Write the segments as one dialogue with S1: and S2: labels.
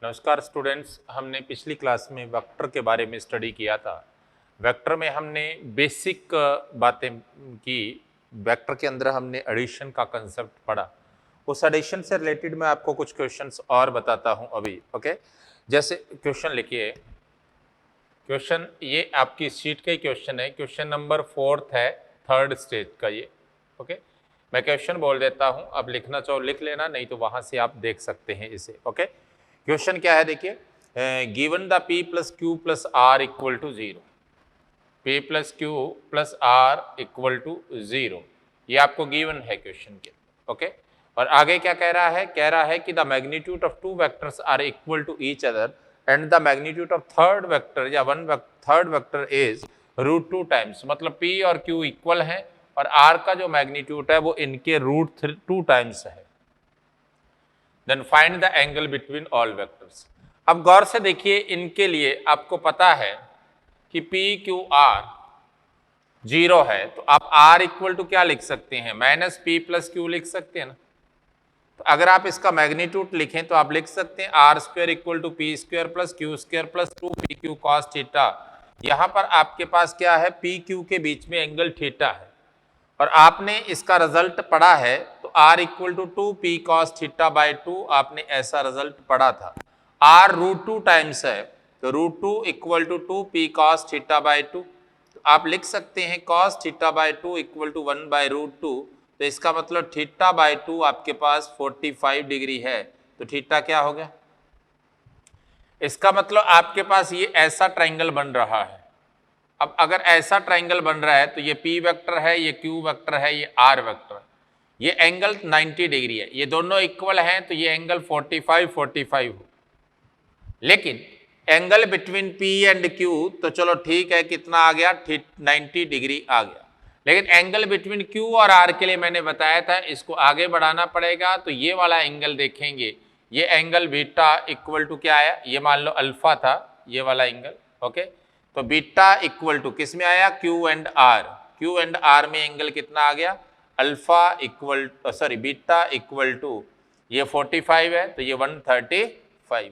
S1: नमस्कार स्टूडेंट्स, हमने पिछली क्लास में वेक्टर के बारे में स्टडी किया था। वेक्टर में हमने बेसिक बातें की। वेक्टर के अंदर हमने एडिशन का कंसेप्ट पढ़ा। उस एडिशन से रिलेटेड मैं आपको कुछ क्वेश्चंस और बताता हूं अभी। ओके, जैसे क्वेश्चन लिखिए। क्वेश्चन ये आपकी शीट का ही क्वेश्चन है। क्वेश्चन नंबर 4 है, थर्ड स्टेज का ये। ओके, मैं क्वेश्चन बोल देता हूं, अब लिखना चाहो लिख लेना, नहीं तो वहां से आप देख सकते हैं इसे। ओके, क्वेश्चन क्या है देखिए। Given the p plus q plus r equal to 0, p plus q plus r equal to 0, ये आपको गिवन है क्वेश्चन के। ओके, और आगे क्या कह रहा है? कह रहा है कि the magnitude of two vectors are equal to each other and the magnitude of third vector या थर्ड वेक्टर इज √2 टाइम्स। मतलब p और q इक्वल है और r का जो मैग्नीट्यूड है वो इनके √2 टाइम्स है। Then find the angle between all vectors. अब गौर से देखिए, इनके लिए आपको पता है कि पी क्यू आर 0 है, तो आप r इक्वल टू क्या लिख सकते हैं? माइनस पी प्लस क्यू लिख सकते हैं ना। तो अगर आप इसका मैग्नीट्यूड लिखें तो आप लिख सकते हैं r square equal to p square plus q square plus 2pq cos theta. यहां पर आपके पास क्या है? पी क्यू के बीच में एंगल थीटा है और आपने इसका रिजल्ट पढ़ा है, तो r equal to 2p cos theta by 2 आपने ऐसा रिजल्ट पढ़ा था। r √2 टाइम्स है, तो √2 equal to 2p cos theta by 2। तो आप लिख सकते हैं cos theta by 2 equal to 1 by √2। तो इसका मतलब थीटा बाई 2 आपके पास 45 डिग्री है, तो थीटा क्या हो गया? इसका मतलब आपके पास ये ऐसा ट्राइंगल बन रहा है। अब अगर ऐसा ट्राइंगल बन रहा है तो ये p वेक्टर है, ये q वेक्टर है, ये r वेक्टर है। ये एंगल 90 डिग्री है, ये दोनों इक्वल हैं, तो ये एंगल 45 हो। लेकिन angle between p and q, तो चलो ठीक है, कितना आ गया? 90 डिग्री आ गया। लेकिन एंगल बिटवीन q और r के लिए मैंने बताया था इसको आगे बढ़ाना पड़ेगा। तो ये वाला एंगल देखेंगे, ये एंगल बीटा इक्वल टू क्या आया? ये मान लो अल्फा था, ये वाला एंगल। ओके, तो बीटा इक्वल टू किस में आया? Q and R। Q and R में एंगल कितना आ गया? Alpha equal sorry beta equal to ये 45 है, तो ये 135।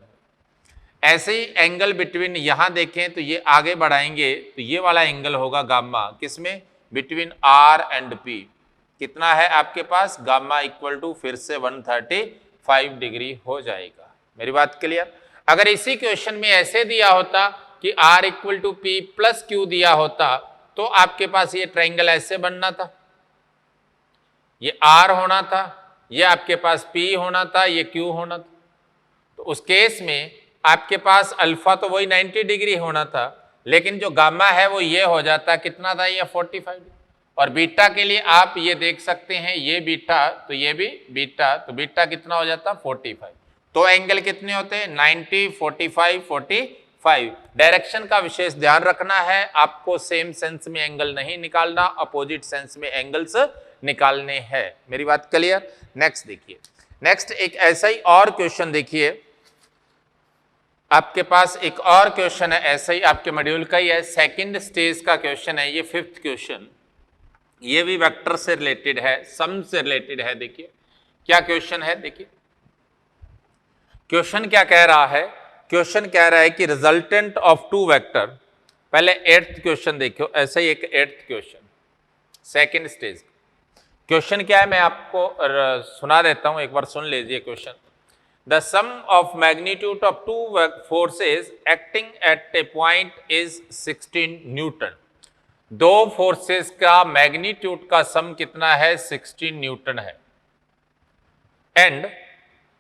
S1: ऐसे ही एंगल बिटवीन यहां देखें तो ये आगे बढ़ाएंगे तो ये वाला एंगल होगा गामा, किसमें? Between R and P। कितना है आपके पास? गामा इक्वल टू फिर से 135 डिग्री हो जाएगा। मेरी बात क्लियर? अगर इसी क्वेश्चन में ऐसे दिया होता कि R equal to p plus q दिया होता, तो आपके पास ये ट्राइंगल ऐसे बनना था, ये R होना था, ये आपके पास P होना था, ये Q होना था। तो उस केस में आपके पास अल्फा तो वही 90 डिग्री होना था, लेकिन जो गामा है वो ये हो जाता, कितना था? ये 45 डिग्री। और बीटा के लिए आप ये देख सकते हैं, ये बीटा तो ये भी बीटा, तो बीटा कितना हो जाता? 45। तो एंगल कितने होते हैं? 90, 45, 45। डायरेक्शन का विशेष ध्यान रखना है आपको, सेम सेंस में एंगल नहीं निकालना, अपोजिट सेंस में एंगल्स निकालने हैं। मेरी बात क्लियर? नेक्स्ट देखिए। नेक्स्ट एक ऐसा ही और क्वेश्चन देखिए, आपके पास एक और क्वेश्चन है ऐसा ही, आपके मॉड्यूल का ही है, सेकंड स्टेज का क्वेश्चन है ये, 5th क्वेश्चन। ये भी वेक्टर से रिलेटेड है, सम से रिलेटेड है। देखिए क्या क्वेश्चन है, देखिए क्वेश्चन क्या कह रहा है। क्वेश्चन कह रहा है कि रिजल्टेंट ऑफ टू वेक्टर, पहले 8th क्वेश्चन देखो, ऐसा ही एक 8th question second stage. Question क्या है मैं आपको सुना देता हूं, एक बार सुन लीजिए question. The sum of magnitude of two forces acting at a point is 16 Newton. दो फोर्सेस का मैग्नीट्यूड का सम कितना है? 16 न्यूटन है। And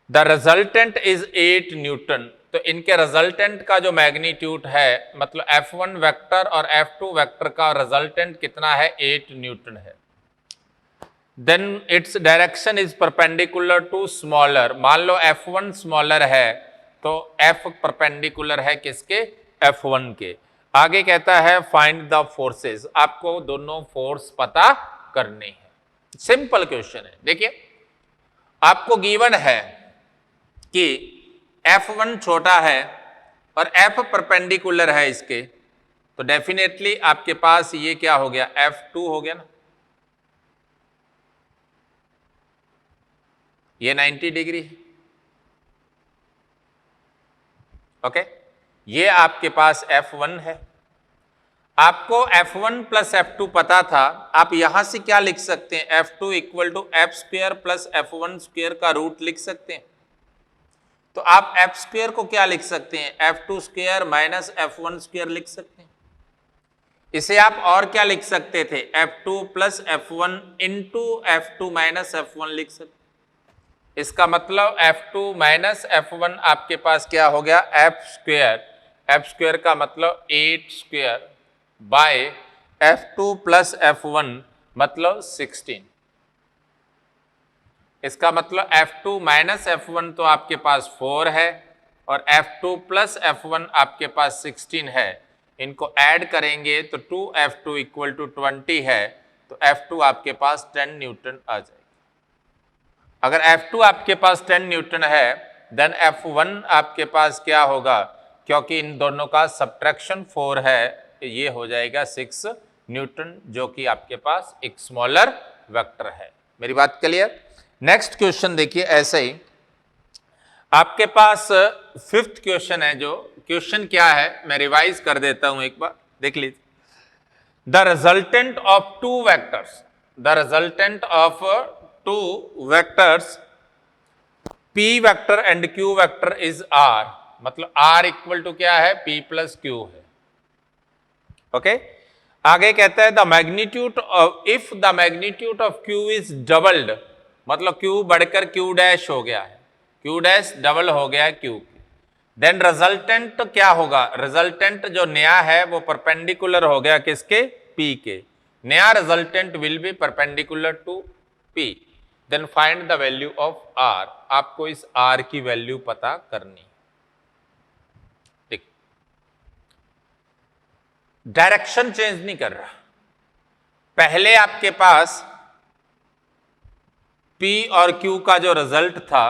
S1: the resultant is 8 Newton. तो इनके रिजल्टेंट का जो मैग्नीट्यूड है, मतलब F1 वेक्टर और F2 वेक्टर का रिजल्टेंट कितना है? 8 न्यूटन है। Then its direction is perpendicular to smaller. मान लो F1 स्मॉलर है, तो F परपेंडिकुलर है किसके? F1 के। आगे कहता है फाइंड द फोर्सेस, आपको दोनों फोर्स पता करने हैं। सिंपल क्वेश्चन है। देखिए आपको गिवन है कि F1 छोटा है और F परपेंडिकुलर है इसके, तो डेफिनेटली आपके पास ये क्या हो गया? F2 हो गया ना। ये 90 डिग्री है। ओके, ये आपके पास F1 है। आपको F1 प्लस F2 पता था, आप यहां से क्या लिख सकते हैं, F2 equal to f square plus F1 square का रूट लिख सकते हैं। तो आप एफ स्क्वेयर को क्या लिख सकते हैं, F2 square minus F1 square लिख सकते हैं। इसे आप और क्या लिख सकते थे, F2 plus F1 into F2 minus F1 लिख सकते। इसका मतलब F2 माइनस F1 आपके पास क्या हो गया, एफ स्क्वेयर का मतलब 8 square by F2 plus F1 मतलब 16। इसका मतलब F2 माइनस F1 तो आपके पास 4 है और F2 प्लस F1 आपके पास 16 है। इनको ऐड करेंगे तो 2F2 इक्वल टू 20 है, तो F2 आपके पास 10 न्यूटन आ जाएगा। अगर F2 आपके पास 10 न्यूटन है, देन F1 आपके पास क्या होगा, क्योंकि इन दोनों का सब्ट्रैक्शन 4 है, तो ये हो जाएगा 6 न्यूटन, जो कि आपके पास एक स्मॉलर वेक्टर है। मेरी बात क्लियर। नेक्स्ट क्वेश्चन देखिए, ऐसे ही आपके पास 5th क्वेश्चन है। जो क्वेश्चन क्या है मैं रिवाइज कर देता हूं, एक बार देख लीजिए। The resultant of two vectors, the resultant of two vectors P vector and Q vector is R, मतलब R इक्वल टू क्या है, P प्लस Q है। ओके, आगे कहता है the magnitude of, if the magnitude of Q is doubled, मतलब Q बढ़कर Q dash हो गया है, Q डैश डबल हो गया है Q, देन रिजल्टेंट क्या होगा, रिजल्टेंट जो नया है वो परपेंडिकुलर हो गया किसके, P के। नया resultant will be perpendicular to P, then find the value of R। आपको इस R की वैल्यू पता करनी। ठीक, डायरेक्शन चेंज नहीं कर रहा। पहले आपके पास P और Q का जो रिजल्ट था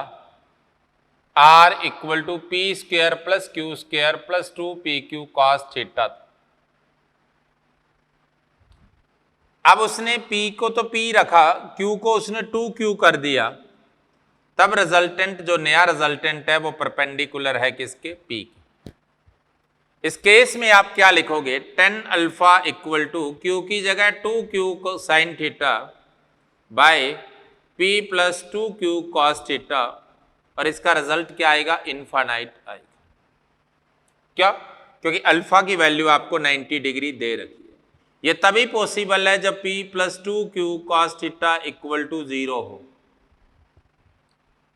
S1: R equal to P square plus Q square plus 2PQ cos theta था। अब उसने P को तो P रखा, Q को उसने 2Q कर दिया, तब रिजल्टेंट जो नया रिजल्टेंट है वो परपेंडिकुलर है किसके, P के। इस केस में आप क्या लिखोगे, 10 अल्फा इक्वल टू Q की जगह 2Q को sign theta bye P plus 2Q cos theta, और इसका रिजल्ट क्या आएगा, इनफाइनाइट आएगा। क्या, क्योंकि अल्फा की वैल्यू आपको 90 डिग्री दे रखी है। ये तभी पॉसिबल है जब P plus 2Q cos theta equal to 0 हो।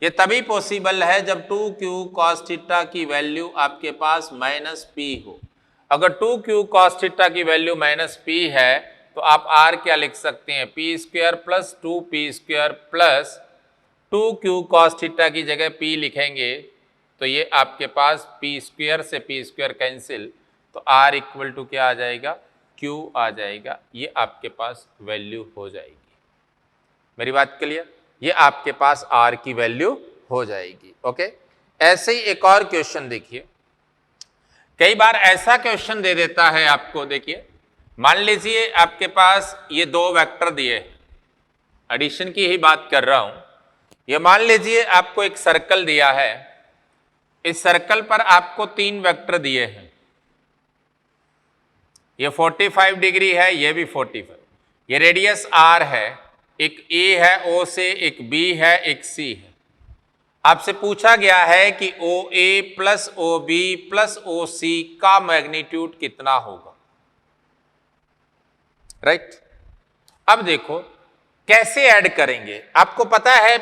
S1: ये तभी पॉसिबल है जब 2Q कॉस थीटा की वैल्यू आपके पास माइनस P हो। अगर 2Q कॉस थीटा की वैल्यू माइनस P है तो आप R क्या लिख सकते हैं, P square plus 2P square plus 2Q cos theta की जगह P लिखेंगे तो ये आपके पास P स्क्वायर से P स्क्वायर कैंसिल, तो R इक्वल टू क्या आ जाएगा, Q आ जाएगा। ये आपके पास वैल्यू हो जाएगी। मेरी बात क्लियर, ये आपके पास R की वैल्यू हो जाएगी। ओके, ऐसे ही एक और क्वेश्चन देखिए। कई बार ऐसा क्वेश्चन दे देता है आपको, देखिए मान लीजिए आपके पास ये दो वेक्टर दिए, एडिशन की ही बात कर रहा हूं। ये मान लीजिए आपको एक सर्कल दिया है, इस सर्कल पर आपको 3 वेक्टर दिए हैं। ये 45 डिग्री है, ये भी 45, ये रेडियस R है, एक A है O से, एक B है, एक C है। आपसे पूछा गया है कि OA plus OB plus OC का मैग्नीट्यूड कितना होगा, राइट। अब देखो कैसे ऐड करेंगे। आपको पता है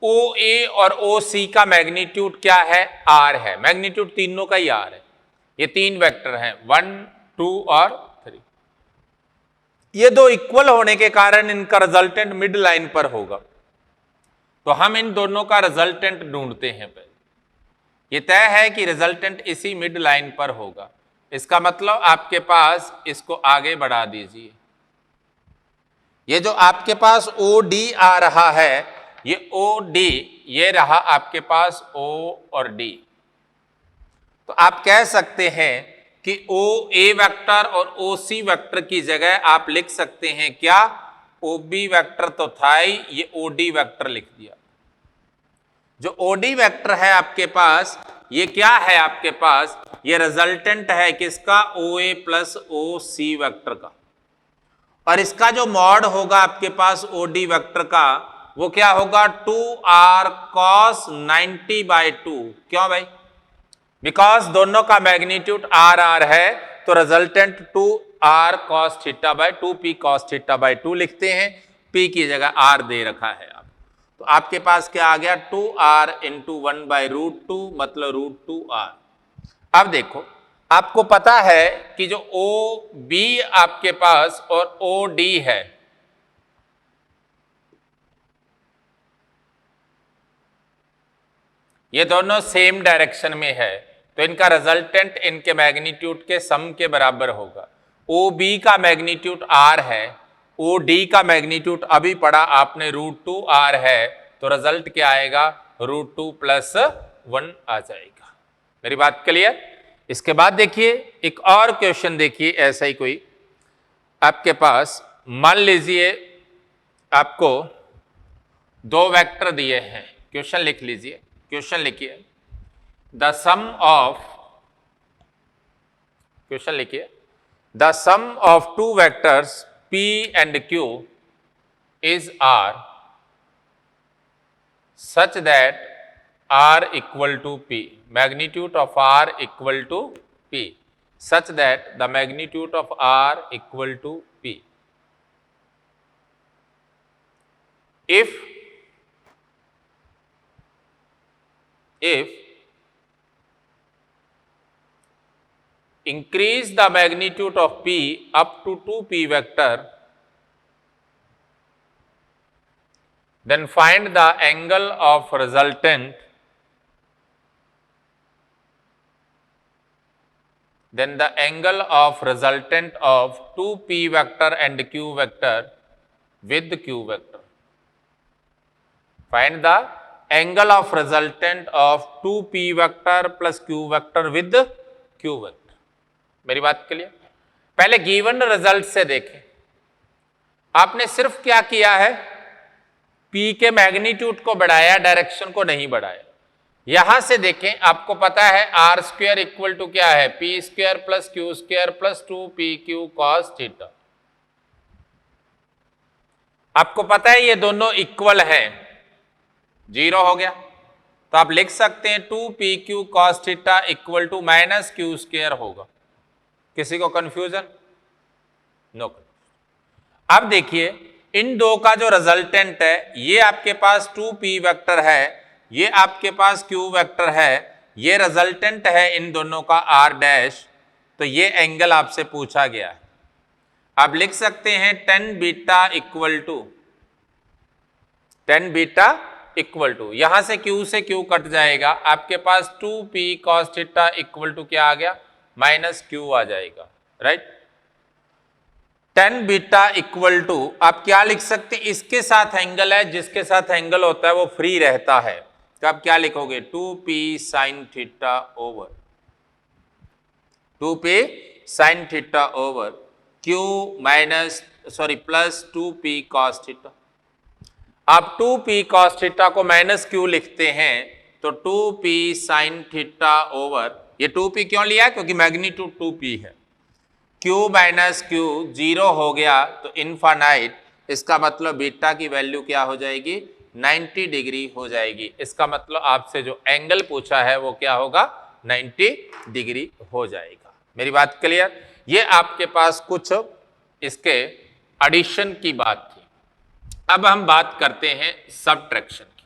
S1: OA और OC का मैग्नीट्यूड क्या है, R है। मैग्नीट्यूड तीनों का ही R है। ये 3 वेक्टर हैं, 1, 2 और 3। ये दो इक्वल होने के कारण इनका रिजल्टेंट मिड लाइन पर होगा, तो हम इन दोनों का रिजल्टेंट ढूंढते हैं। पहले ये तय है कि रिजल्टेंट इसी मिड लाइन पर होगा। इसका मतलब आपके पास इसको आगे बढ़ा दीजिए। ये जो आपके पास OD आ रहा है, ये OD, ये रहा आपके पास O और D। तो आप कह सकते हैं कि OA वेक्टर और OC वेक्टर की जगह आप लिख सकते हैं क्या, OB वेक्टर तो था ही, ये OD वेक्टर लिख दिया। जो OD वेक्टर है आपके पास, ये क्या है आपके पास, ये रिजल्टेंट है किसका, OA प्लस OC वेक्टर का, और इसका जो मॉड होगा आपके पास OD वेक्टर का वो क्या होगा 2r cos 90/2। क्यों भाई, बिकॉज दोनों का मैग्नीट्यूड r है, तो resultant 2r cos θ/2 p cos θ/2 लिखते हैं, p की जगह r दे रखा है आप, तो आपके पास क्या आ गया 2r इंटू 1/√2 मतलब √2r। अब देखो आपको पता है कि जो OB आपके पास और OD है, ये दोनों सेम डायरेक्शन में है, तो इनका रिजल्टेंट इनके मैग्नीट्यूड के सम के बराबर होगा। OB का मैग्नीट्यूड r है, OD का मैग्नीट्यूड अभी पढ़ा आपने √2r है, तो रिजल्ट क्या आएगा √2 + 1 आ जाएगा। मेरी बात क्लियर। इसके बाद देखिए एक और क्वेश्चन, देखिए ऐसा ही कोई आपके पास, मान लीजिए आपको दो वेक्टर दिए हैं, क्वेश्चन लिख लीजिए, क्वेश्चन लिखिए द सम ऑफ, क्वेश्चन लिखिए the sum of two vectors P and Q is R such that R equal to P, magnitude of R equal to P, such that the magnitude of R equal to P. If increase the magnitude of P up to 2P vector, then find the angle of resultant, then the angle of resultant of 2P vector and Q vector with Q vector. Find the angle of resultant of 2P vector plus Q vector with Q vector. मेरी बात के लिए पहले given result से देखें, आपने सिर्फ क्या किया है, P के मैग्नीट्यूड को बढ़ाया, डायरेक्शन को नहीं बढ़ाया। यहां से देखें आपको पता है r² इक्वल टू क्या है, p² + q² + 2pq cos θ। आपको पता है ये दोनों इक्वल हैं, 0 हो गया, तो आप लिख सकते हैं 2pq cos θ equal to -q² होगा। किसी को कंफ्यूजन? नो। अब देखिए इन दो का जो रिजल्टेंट है, ये आपके पास 2p वेक्टर है, ये आपके पास q वेक्टर है, ये रिजल्टेंट है इन दोनों का r', तो ये एंगल आपसे पूछा गया है। आप लिख सकते हैं tan बीटा इक्वल टू, यहां से q से q कट जाएगा, आपके पास 2p cos θ इक्वल टू क्या आ गया, -q आ जाएगा, right. tan beta equal to आप क्या लिख सकते हैं, इसके साथ एंगल है, जिसके साथ एंगल होता है वो फ्री रहता है, तो आप क्या लिखोगे 2p sin θ over q plus 2p cos θ। आप 2p cos θ को -q लिखते हैं, तो 2p sin θ ओवर, ये 2p क्यों लिया, क्योंकि मैग्नीट्यूड 2p है, q -q 0 हो गया तो इनफाइनाइट, इसका मतलब बीटा की वैल्यू क्या हो जाएगी 90 डिग्री हो जाएगी। इसका मतलब आपसे जो एंगल पूछा है वो क्या होगा 90 डिग्री हो जाएगा। मेरी बात क्लियर। ये आपके पास कुछ इसके एडिशन की बात थी। अब हम बात करते हैं सबट्रैक्शन की।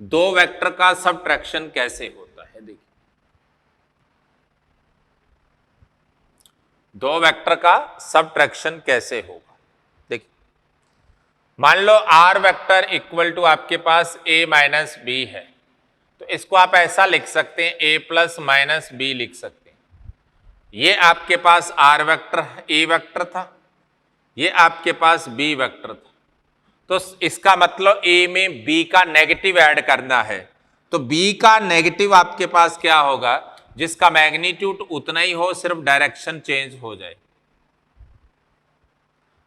S1: दो वेक्टर का सबट्रैक्शन कैसे होता है, देखिए दो वेक्टर का सबट्रैक्शन कैसे होगा। देखिए मान लो r वेक्टर इक्वल टू आपके पास a माइनस बी है, तो इसको आप ऐसा लिख सकते हैं a प्लस माइनस बी लिख सकते हैं। ये आपके पास r वेक्टर a वेक्टर था, ये आपके पास b वेक्टर था, तो इसका मतलब a में b का नेगेटिव ऐड करना है, तो b का नेगेटिव आपके पास क्या होगा, जिसका मैग्नीट्यूड उतना ही हो, सिर्फ डायरेक्शन चेंज हो जाए।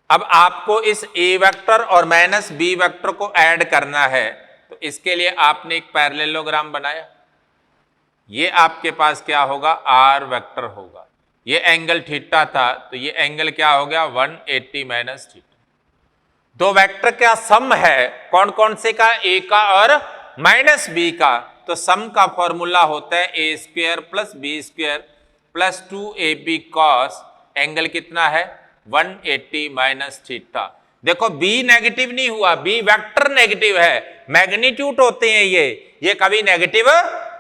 S1: अब आपको इस a वेक्टर और माइनस b वेक्टर को ऐड करना है, तो इसके लिए आपने एक पैरेललोग्राम बनाया, ये आपके पास क्या होगा, आर वेक्टर होगा। ये एंगल थीटा था, तो ये एंगल क्या हो गया, 180 माइनस थीटा। दो वेक्टर का सम है, कौन कौन से का, ए का और माइनस बी का। तो सम का फॉर्मूला होता है a square plus B square plus 2ab cos, angle कितना है 180 माइनस थीटा। देखो बी नेगेटिव नहीं हुआ, बी वेक्टर नेगेटिव है, मैग्नीट्यूड होते हैं ये कभी नेगेटिव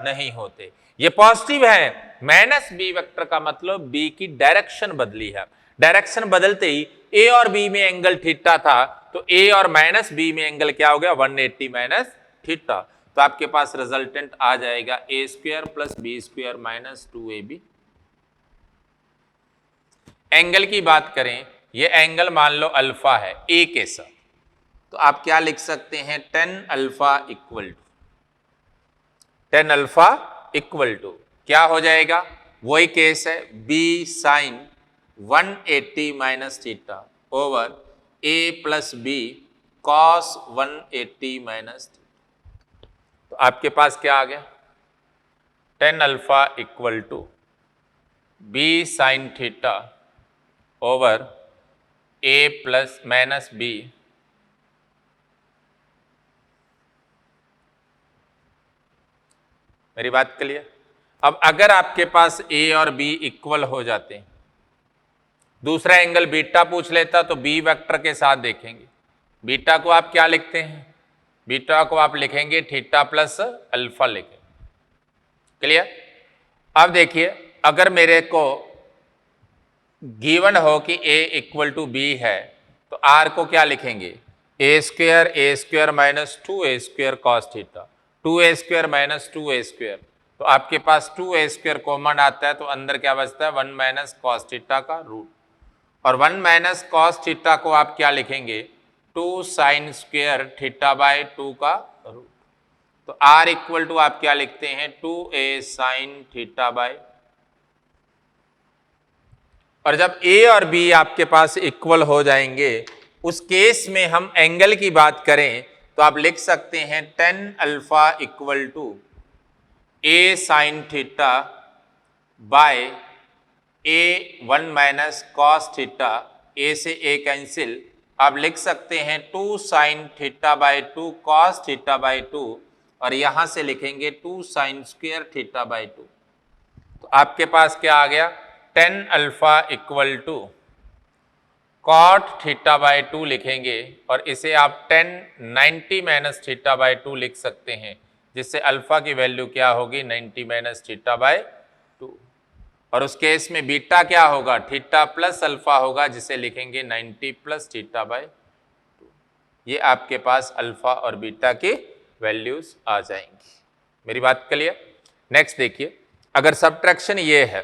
S1: नहीं होते, ये पॉजिटिव है। माइनस बी वेक्टर का मतलब बी की डायरेक्शन बदली है, डायरेक्शन बदलते ही ए और बी में एंगल थीटा था, तो ए और माइनस बी में एंगल क्या हो गया 180 माइनस थीटा। तो आपके पास रिजल्टेंट आ जाएगा a square plus B square minus 2ab। Angle की बात करें, ये एंगल मान लो अल्फा है ए के साथ, तो आप क्या लिख सकते हैं, tan alpha equal to, tan alpha equal to क्या हो जाएगा, वही केस है b sine 180 minus theta over a plus b cos 180 minus theta. तो आपके पास क्या आ गया, tan alpha equal to b sine theta over a plus minus b मेरी बात क्लियर। अब अगर आपके पास ए और बी इक्वल हो जाते हैं, दूसरा एंगल बीटा पूछ लेता तो बी वेक्टर के साथ देखेंगे, बीटा को आप क्या लिखते हैं, बीटा को आप लिखेंगे थीटा प्लस अल्फा लिखेंगे, क्लियर। अब देखिए अगर मेरे को गिवन हो कि a इक्वल टू बी है, तो r को क्या लिखेंगे, a square minus 2a square cos theta, 2a square minus 2a square, तो आपके पास 2a स्क्वायर कॉमन आता है, तो अंदर क्या बचता है 1 माइनस कॉस थीटा का रूट, और 1 माइनस कॉस थीटा को आप क्या लिखेंगे 2 साइन स्क्वायर थीटा बाय 2 का रूट। तो r इक्वल टू आप क्या लिखते हैं 2a साइन थीटा बाय, और जब a और b आपके पास इक्वल हो जाएंगे, उस केस में हम एंगल की बात करें तो आप लिख सकते हैं tan alpha equal to a sine theta by a 1 minus cos theta, a से a कैंसिल, आप लिख सकते हैं 2 sine theta by 2 cos theta by 2, और यहां से लिखेंगे 2 साइन स्क्वायर थीटा बाय 2। तो आपके पास क्या आ गया tan alpha equal to cot theta by 2 लिखेंगे, और इसे आप tan 90 माइनस थीटा बाय 2 लिख सकते हैं, जिससे अल्फा की वैल्यू क्या होगी 90 माइनस थीटा बाय 2, और उस केस में बीटा क्या होगा थीटा प्लस अल्फा होगा, जिसे लिखेंगे 90 प्लस थीटा बाय 2। ये आपके पास अल्फा और बीटा की वैल्यूज आ जाएंगी, मेरी बात क्लियर। नेक्स्ट देखिए, अगर सब्ट्रैक्शन ये है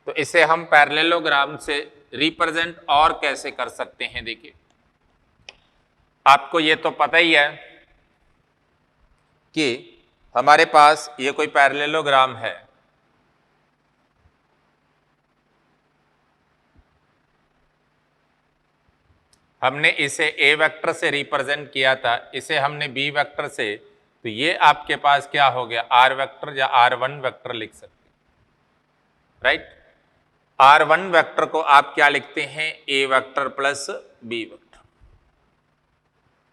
S1: तो इसे हम पैरेललोग्राम से रिप्रेजेंट और कैसे कर सकते हैं। देखिए आपको ये तो पता ही है कि हमारे पास ये कोई पैरेललोग्राम है, हमने इसे ए वेक्टर से रिप्रेजेंट किया था, इसे हमने बी वेक्टर से, तो ये आपके पास क्या हो गया आर वेक्टर या R1 वेक्टर लिख सकते हैं, राइट। R1 वेक्टर को आप क्या लिखते हैं A vector plus B vector,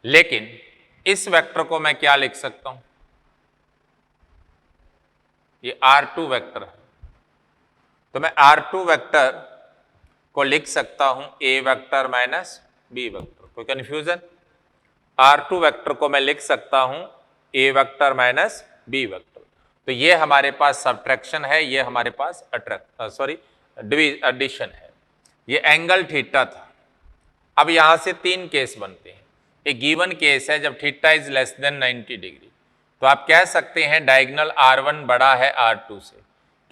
S1: लेकिन इस वेक्टर को मैं क्या लिख सकता हूं, ये R2 वेक्टर है, तो मैं R2 वेक्टर को लिख सकता हूं A vector minus B vector. कोई कंफ्यूजन, R2 वेक्टर को मैं लिख सकता हूं A vector minus B vector. तो ये हमारे पास सब्ट्रैक्शन है, ये हमारे पास एडिशन है। ये एंगल थीटा था। अब यहां से 3 केस बनते हैं। एक गिवन केस है जब theta is less than 90 degree, तो आप कह सकते हैं डायगोनल R1 बड़ा है R2 से,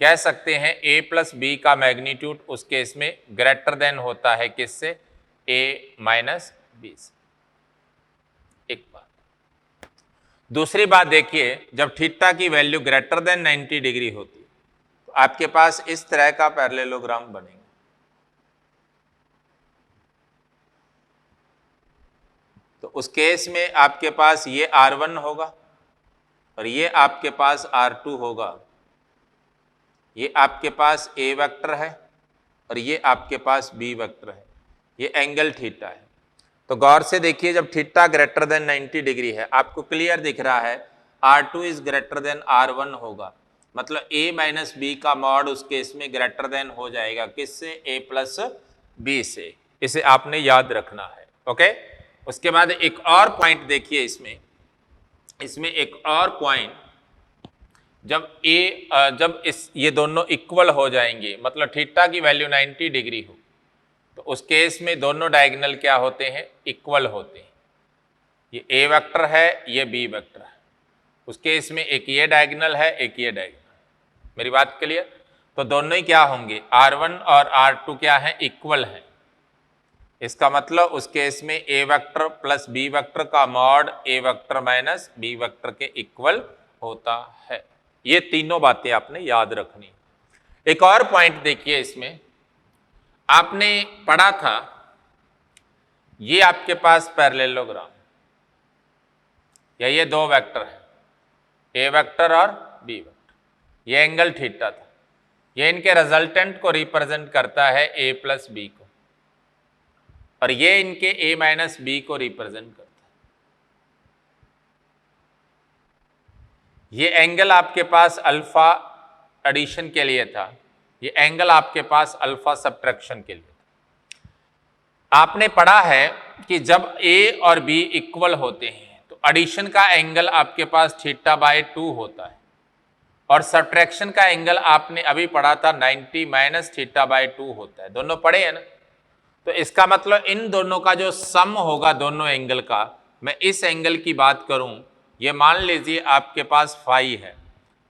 S1: कह सकते हैं a प्लस बी का मैग्नीट्यूड उस केस में ग्रेटर देन होता है किससे, a माइनस बी से। एक बात, दूसरी बात देखिए, जब थीटा की वैल्यू ग्रेटर देन 90 डिग्री होती है तो आपके पास इस तरह का पैरेललोग्राम बनेगा। तो उस केस में आपके पास ये R1 होगा और ये आपके पास R2 होगा, ये आपके पास ए वेक्टर है और ये आपके पास बी वेक्टर है, ये एंगल थीटा है। तो गौर से देखिए, जब थीटा ग्रेटर देन 90 डिग्री है, आपको क्लियर दिख रहा है R2 is greater than R1 होगा, मतलब a माइनस बी का मॉड उस केस में ग्रेटर देन हो जाएगा किससे, a प्लस बी से। इसे आपने याद रखना है। ओके, उसके बाद एक और पॉइंट देखिए, इसमें एक और पॉइंट, जब ये दोनों इक्वल हो जाएंगे, मतलब थीटा की वैल्यू 90 डिग्री हो, तो उस केस में दोनों डायगोनल क्या होते हैं, इक्वल होते हैं। ये ए वेक्टर है, ये बी वेक्टर है, उस केस में एक ये डायगोनल है, एक ये डायगोनल। मेरी बात क्लियर? तो दोनों ही क्या होंगे, R1 और R2 क्या है, इक्वल है। इसका मतलब उस केस में ए वेक्टर प्लस बी वेक्टर का मॉड ए वेक्टर माइनस बी वेक्टर के इक्वल होता है। ये तीनों बातें आपने याद रखनी। एक और पॉइंट देखिए, इसमें आपने पढ़ा था, ये आपके पास पैरेललोग्राम, या ये दो वेक्टर है, ए वेक्टर और बी वेक्टर, ये एंगल थीटा था, ये इनके रिजल्टेंट को रिप्रेजेंट करता है ए प्लस बी को, और ये इनके ए माइनस बी को रिप्रेजेंट करता है। ये एंगल आपके पास अल्फा एडिशन के लिए था, ये एंगल आपके पास अल्फा सब्ट्रैक्शन के लिए था। आपने पढ़ा है कि जब ए और बी इक्वल होते हैं तो एडिशन का एंगल आपके पास थीटा बाय 2 होता है, और सब्ट्रैक्शन का एंगल आपने अभी पढ़ा था 90 माइनस थीटा बाय 2 होता है। दोनों पढ़े हैं ना? तो इसका मतलब इन दोनों का जो सम होगा दोनों एंगल का, मैं इस एंगल की बात करूं, ये मान लीजिए आपके पास फाई है,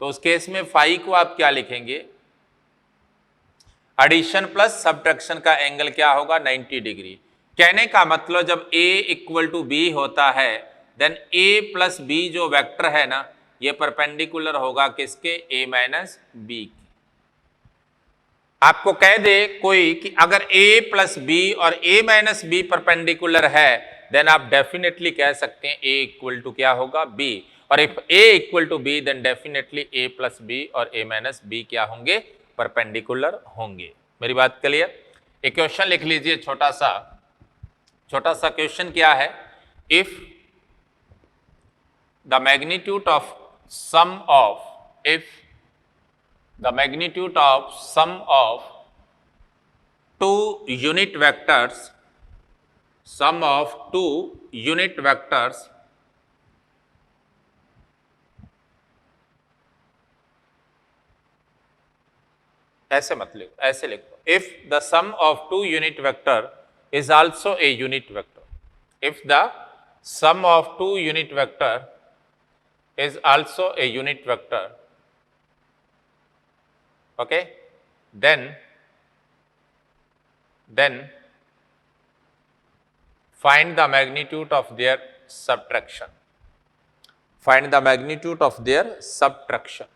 S1: तो उस केस में फाई को आप क्या लिखेंगे, एडिशन प्लस सब्ट्रैक्शन का एंगल क्या होगा, 90 डिग्री। कहने का मतलब जब a इक्वल टू बी होता है, देन a प्लस बी जो वेक्टर है ना, ये परपेंडिकुलर होगा किसके, a माइनस बी के। आपको कह दे कोई कि अगर a प्लस बी और a माइनस बी परपेंडिकुलर है, देन आप डेफिनेटली कह सकते हैं a इक्वल टू क्या होगा, b, और if a equal to b, then definitely a plus b और a माइनस बी क्या होंगे, परपेंडिकुलर होंगे। मेरी बात क्लियर? एक क्वेश्चन लिख लीजिए, छोटा सा क्वेश्चन क्या है, if the magnitude of sum of, if the magnitude of sum of two unit vectors, sum of two unit vectors ऐसे मत लिखो, ऐसे लिखो, if the sum of two unit vector is also a unit vector, if the sum of two unit vector is also a unit vector, okay, then find the magnitude of their subtraction, find the magnitude of their subtraction।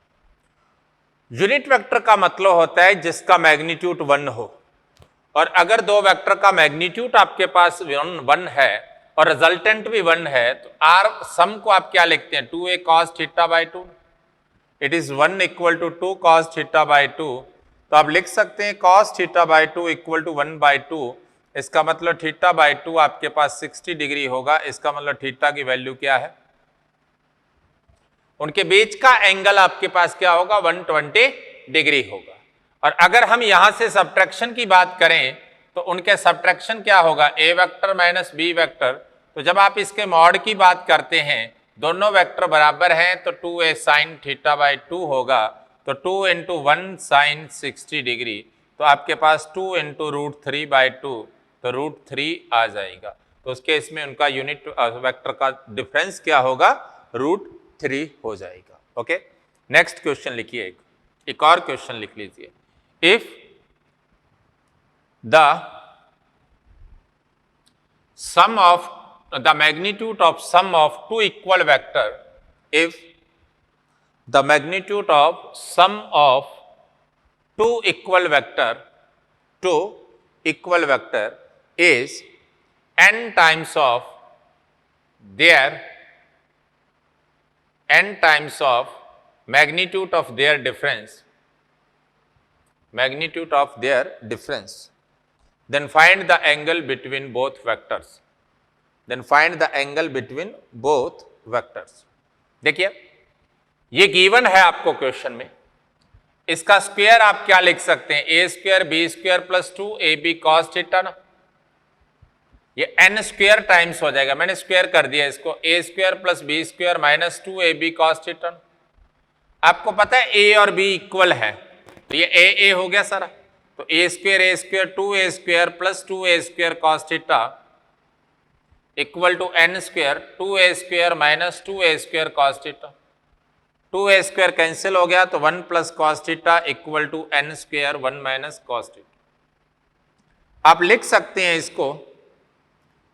S1: Unit vector का मतलब होता है जिसका magnitude 1 हो, और अगर दो vector का मैग्नीट्यूड आपके पास 1 है और रिजल्टेंट भी 1 है, तो आर सम को आप क्या लिखते हैं, 2a cos theta by 2, it is 1 equal to 2 cos theta by 2। तो आप लिख सकते हैं cos theta by 2 equal to 1 by 2। इसका मतलब थीटा बाय 2 आपके पास 60 डिग्री होगा। इसका मतलब थीटा की वैल्यू क्या है, उनके बीच का एंगल आपके पास क्या होगा, 120 डिग्री होगा। और अगर हम यहां से सब्ट्रैक्शन की बात करें तो उनके सब्ट्रैक्शन क्या होगा, ए वेक्टर माइनस बी वेक्टर। तो जब आप इसके मॉड की बात करते हैं, दोनों वेक्टर बराबर हैं, तो 2a साइन थीटा बाय 2 होगा। तो 2 इंटू 1 साइन 60 डिग्री, तो आपके पास 2 इंटू √3 बाय 2, तो √3 आ जाएगा। तो उस केस में उनका यूनिट वेक्टर का डिफरेंस क्या होगा, √3 हो जाएगा। ओके, नेक्स्ट क्वेश्चन लिखिए, एक और क्वेश्चन लिख लीजिए। If the sum of the magnitude of sum of two equal vector, if the magnitude of sum of two equal vector is n times of their n times of magnitude of their difference, magnitude of their difference, then find the angle between both vectors. Then find the angle between both vectors. देखिए ये given है आपको question में, इसका square आप क्या लिख सकते हैं, a square b square plus 2ab cos theta ना, ये n स्क्वायर टाइम्स हो जाएगा, मैंने स्क्वायर कर दिया इसको, A square plus B square minus 2ab cos theta. आपको पता है a और b इक्वल है, तो ये a हो गया सारा, तो A square 2a square plus 2a square cos theta equal to n square 2a square minus 2a square cos theta. 2a square cancel हो गया तो 1 plus cos theta equal to n square 1 minus cos theta. आप लिख सकते हैं इसको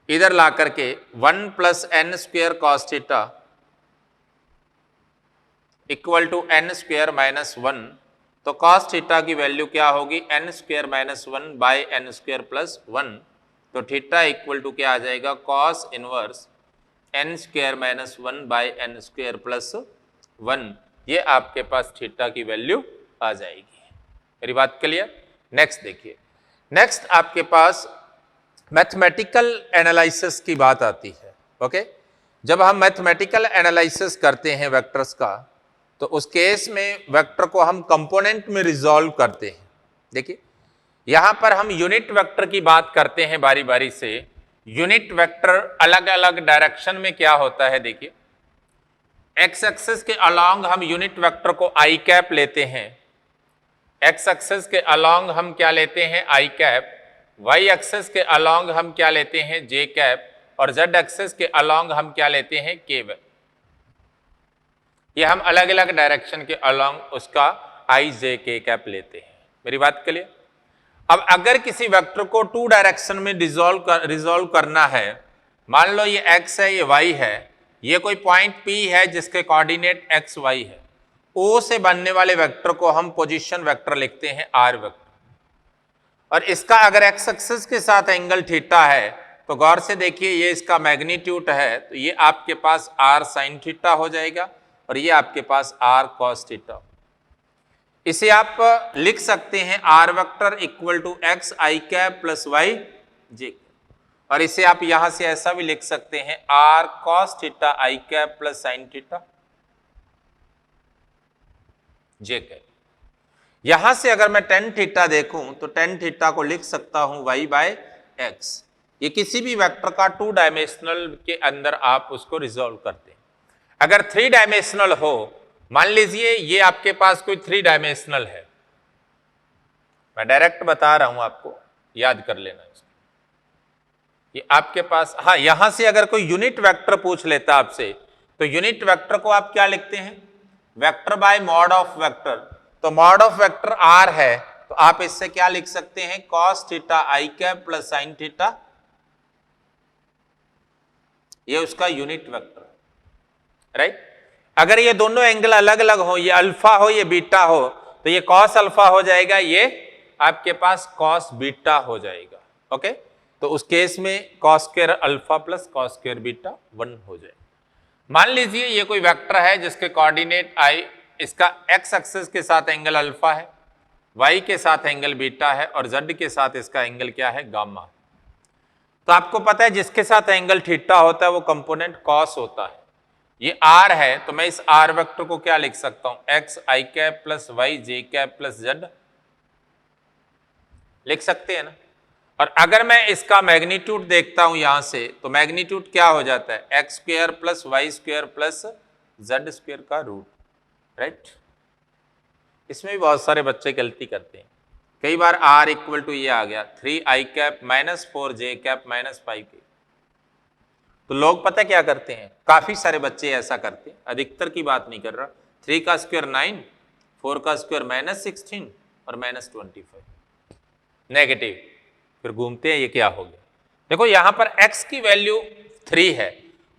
S1: इधर ला करके 1 plus n square cos theta equal to n square minus 1, तो कॉस थीटा की वैल्यू क्या होगी, n square minus 1 by n square plus 1, तो थीटा इक्वल टू क्या आ जाएगा, cos inverse n square minus 1 by n square plus 1, ये आपके पास थीटा की वैल्यू आ जाएगी। मेरी बात क्लियर? नेक्स्ट देखिए, नेक्स्ट आपके पास मैथमेटिकल एनालिसिस की बात आती है। ओके, जब हम मैथमेटिकल एनालिसिस करते हैं वेक्टर्स का, तो उस केस में वेक्टर को हम कंपोनेंट में रिजॉल्व करते हैं। देखिए यहां पर हम यूनिट वेक्टर की बात करते हैं बारी बारी से। यूनिट वेक्टर अलग अलग डायरेक्शन में क्या होता है, देखिए एक्स एक्सिस के अलोंग हम यूनिट वेक्टर को आई कैप लेते हैं, एक्स एक्सिस के अलोंग हम क्या लेते हैं, आई कैप, वाई एक्सिस के अलोंग हम क्या लेते हैं, जे कैप, और जेड एक्सिस के अलोंग हम क्या लेते हैं, के वेक्टर। ये हम अलग अलग डायरेक्शन के अलोंग उसका आई जे के कैप लेते हैं। मेरी बात के लिए अब अगर किसी वेक्टर को 2 डायरेक्शन में रिजॉल्व करना है, मान लो ये x है, ये y है, ये कोई पॉइंट P है जिसके कोऑर्डिनेट x y है, O से बनने वाले वेक्टर को हम पोजीशन वेक्टर लिखते हैं r वेक्टर, और इसका अगर x एक्सिस के साथ एंगल थीटा है तो गौर से देखिए ये इसका मैग्नीट्यूड है, तो ये आपके पास r साइन थीटा हो जाएगा और ये आपके पास r cos थीटा। इसे आप लिख सकते हैं r vector equal to x i cap plus y j, और इसे आप यहां से ऐसा भी लिख सकते हैं r cos theta i cap plus sine theta j cap. यहां से अगर मैं tan थीटा देखूं तो tan थीटा को लिख सकता हूं y बाय x। ये किसी भी वेक्टर का 2 डायमेंशनल के अंदर आप उसको रिजॉल्व करते हैं। अगर 3 डायमेंशनल हो, मान लीजिए ये आपके पास कोई 3 डायमेंशनल है, मैं डायरेक्ट बता रहा हूं आपको, याद कर लेना इसको। ये आपके पास, हाँ, यहां से अगर कोई यूनिट वेक्टर पूछ लेता आपसे, तो यूनिट वेक्टर को आप क्या लिखते हैं, vector by mod of vector. तो मॉड ऑफ वेक्टर r है, तो आप इससे क्या लिख सकते हैं, cos theta i cap plus sine theta, ये उसका यूनिट वेक्टर, राइट। अगर ये दोनों एंगल अलग अलग हो, ये अल्फा हो ये बीटा हो, तो ये कॉस अल्फा हो जाएगा, ये आपके पास कॉस बीटा हो जाएगा। ओके, तो उस केस में cos square alpha plus cos square beta 1 हो जाएगा। मान लीजिए ये कोई वेक्टर है जिसके कोऑर्डिनेट आई, इसका एक्स एक्सिस के साथ एंगल अल्फा है, वाई के साथ एंगल बीटा है, और जेड के साथ इसका एंगल क्या है, गामा। तो आपको पता है जिसके साथ एंगल थीटा होता है वो कंपोनेंट कॉस होता है। ये r है, तो मैं इस r वेक्टर को क्या लिख सकता हूं, x i cap plus y j cap plus z लिख सकते हैं ना। और अगर मैं इसका मैग्नीट्यूड देखता हूं यहां से, तो मैग्नीट्यूड क्या हो जाता है, x square plus y square plus z square का रूट, राइट। इसमें भी बहुत सारे बच्चे गलती करते हैं, कई बार r इक्वल टू ये आ गया 3i cap minus 4j cap minus 5k। तो लोग पता क्या करते हैं, काफी सारे बच्चे ऐसा करते हैं, अधिकतर की बात नहीं कर रहा, 3 का स्क्वायर 9, 4 का स्क्वायर माइनस 16 और माइनस 25 नेगेटिव, फिर घूमते हैं ये क्या हो गया। देखो यहां पर x की वैल्यू 3 है,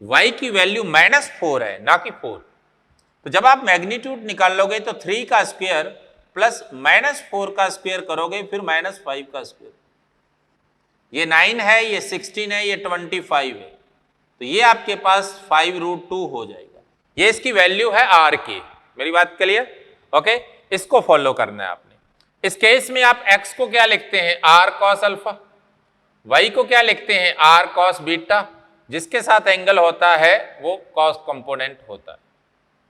S1: y की वैल्यू माइनस 4 है, ना कि 4। तो जब आप मैग्नीट्यूड निकालोगे तो 3 का स्क्वायर प्लस माइनस 4 का स्क्वायर करोगे, फिर माइनस 5 का स्क्वायर, ये 9 है, ये 16 है, ये 25 है, तो ये आपके पास 5√2 हो जाएगा। ये इसकी वैल्यू है r की। मेरी बात क्लियर? ओके, इसको फॉलो करना है आपने। इस केस में आप x को क्या लिखते हैं, r cos अल्फा, y को क्या लिखते हैं, r cos बीटा, जिसके साथ एंगल होता है वो cos कंपोनेंट होता है,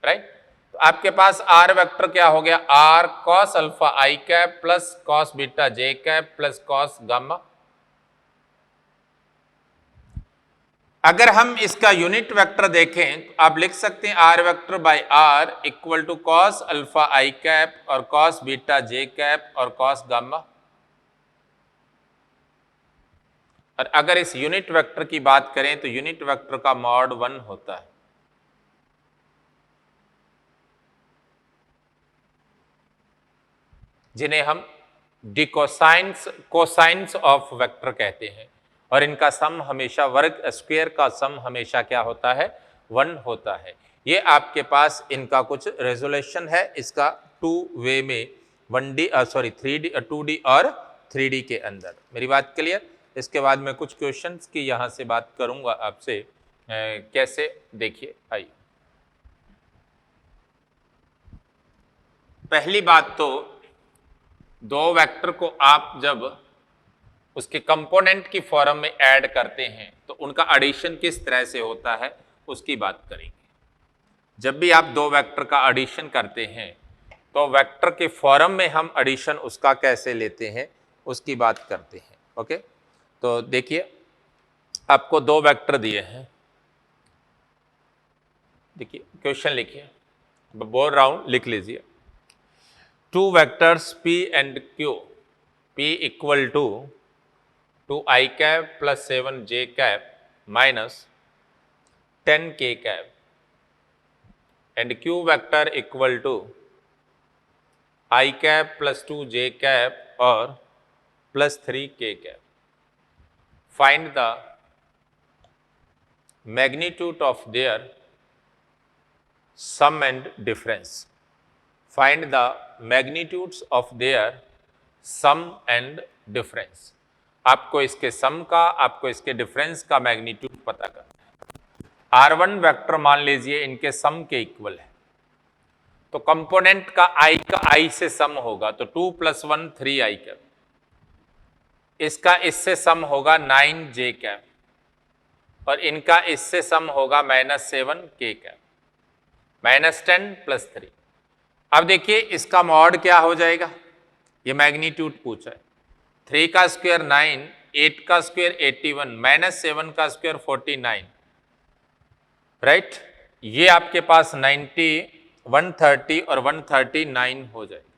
S1: राइट। तो आपके पास r वेक्टर क्या हो गया, r cos alpha i cap plus cos beta j cap plus cos gamma. अगर हम इसका यूनिट वेक्टर देखें तो आप लिख सकते हैं r vector by r equal to cos alpha i cap और cos बीटा j कैप और cos गामा। और अगर इस यूनिट वेक्टर की बात करें तो यूनिट वेक्टर का मॉड 1 होता है। जिन्हें हम डिकोसाइंस कोसाइंस ऑफ वेक्टर कहते हैं, और इनका सम हमेशा वर्ग स्क्वायर का सम हमेशा क्या होता है, 1 होता है। ये आपके पास इनका कुछ रेजोल्यूशन है, इसका 2 वे में 1D 3D 2D और 3D के अंदर। मेरी बात क्लियर। इसके बाद मैं कुछ क्वेश्चंस की यहाँ से बात करूँगा आपसे, कैसे देखिए। आइए, पहली बात तो दो वेक्टर को आप जब उसके कंपोनेंट की फॉर्म में ऐड करते हैं तो उनका एडिशन किस तरह से होता है उसकी बात करेंगे। जब भी आप दो वेक्टर का एडिशन करते हैं तो वेक्टर के फॉर्म में हम एडिशन उसका कैसे लेते हैं उसकी बात करते हैं। ओके, तो देखिए आपको दो वेक्टर दिए हैं, देखिए क्वेश्चन लिखिए, बोल रहा हूं लिख लीजिए। Two vectors p and q, p equal to 2i cap plus 7j cap minus 10k cap and q vector equal to i cap plus 2j cap और plus 3k cap. Find the magnitude of their sum and difference. Find the magnitudes of their sum and difference. आपको इसके सम का, आपको इसके difference का magnitude पता करना है। R1 वेक्टर मान लीजिए इनके सम के इक्वल है, तो कंपोनेंट का i से सम होगा, तो 2 + 1 3i कैप, इसका इससे सम होगा 9j कैप और इनका इससे सम होगा -7k कैप, -10 + 3। अब देखिए इसका मॉड क्या हो जाएगा, ये मैग्नीट्यूड पूछा है। 3 का स्क्वायर 9, 8 का स्क्वायर 81, -7 का स्क्वायर 49, राइट। ये आपके पास 90, 130 और 139 हो जाएगा।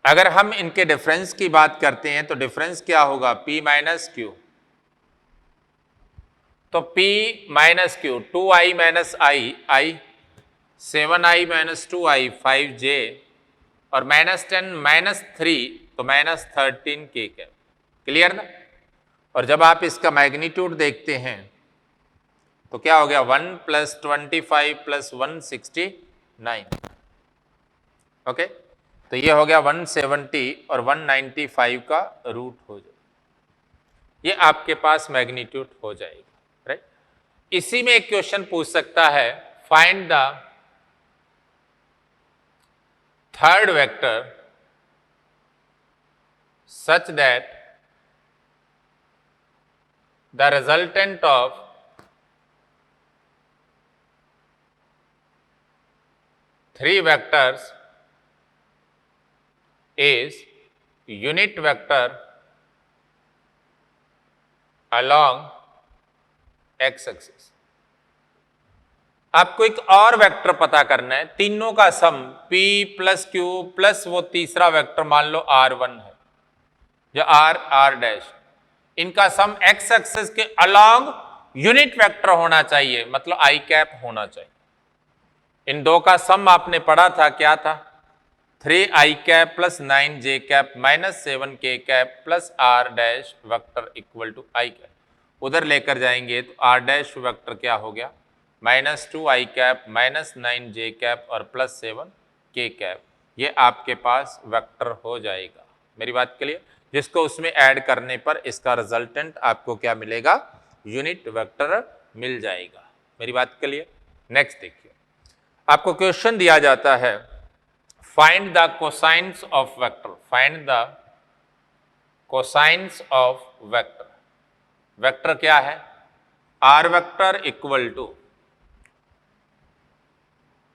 S1: अगर हम इनके डिफरेंस की बात करते हैं तो डिफरेंस क्या होगा, p माइनस q। तो p minus q 2i minus i 7i minus 2i 5j और -10 -3 तो -13k कैप। क्लियर ना। और जब आप इसका मैग्नीट्यूड देखते हैं तो क्या हो गया, 1 + 25 + 169। ओके, तो ये हो गया 170 और 195 का रूट हो जाए, ये आपके पास मैग्नीट्यूड हो जाएगा, राइट। इसी में एक क्वेश्चन पूछ सकता है, find the third vector such that the resultant of three vectors is unit vector along x axis। आपको एक और वेक्टर पता करना है, तीनों का सम p + q प्लस वो तीसरा वेक्टर मान लो r1 है, जो r डैश, इनका सम x एक्सिस के अलोंग यूनिट वेक्टर होना चाहिए, मतलब i कैप होना चाहिए। इन दो का सम आपने पढ़ा था, क्या था, 3i cap plus 9j cap minus 7k cap plus r dash vector equal to i cap. उधर लेकर जाएंगे तो r डैश वेक्टर क्या हो गया, -2i cap minus 9j cap और प्लस 7k कैप। ये आपके पास वेक्टर हो जाएगा। मेरी बात क्लियर। जिसको उसमें ऐड करने पर इसका रिजल्टेंट आपको क्या मिलेगा, यूनिट वेक्टर मिल जाएगा। मेरी बात क्लियर। नेक्स्ट देखिए, आपको क्वेश्चन दिया जाता है, find the cosines of vector, find the cosines of vector. Vector क्या है? R vector equal to,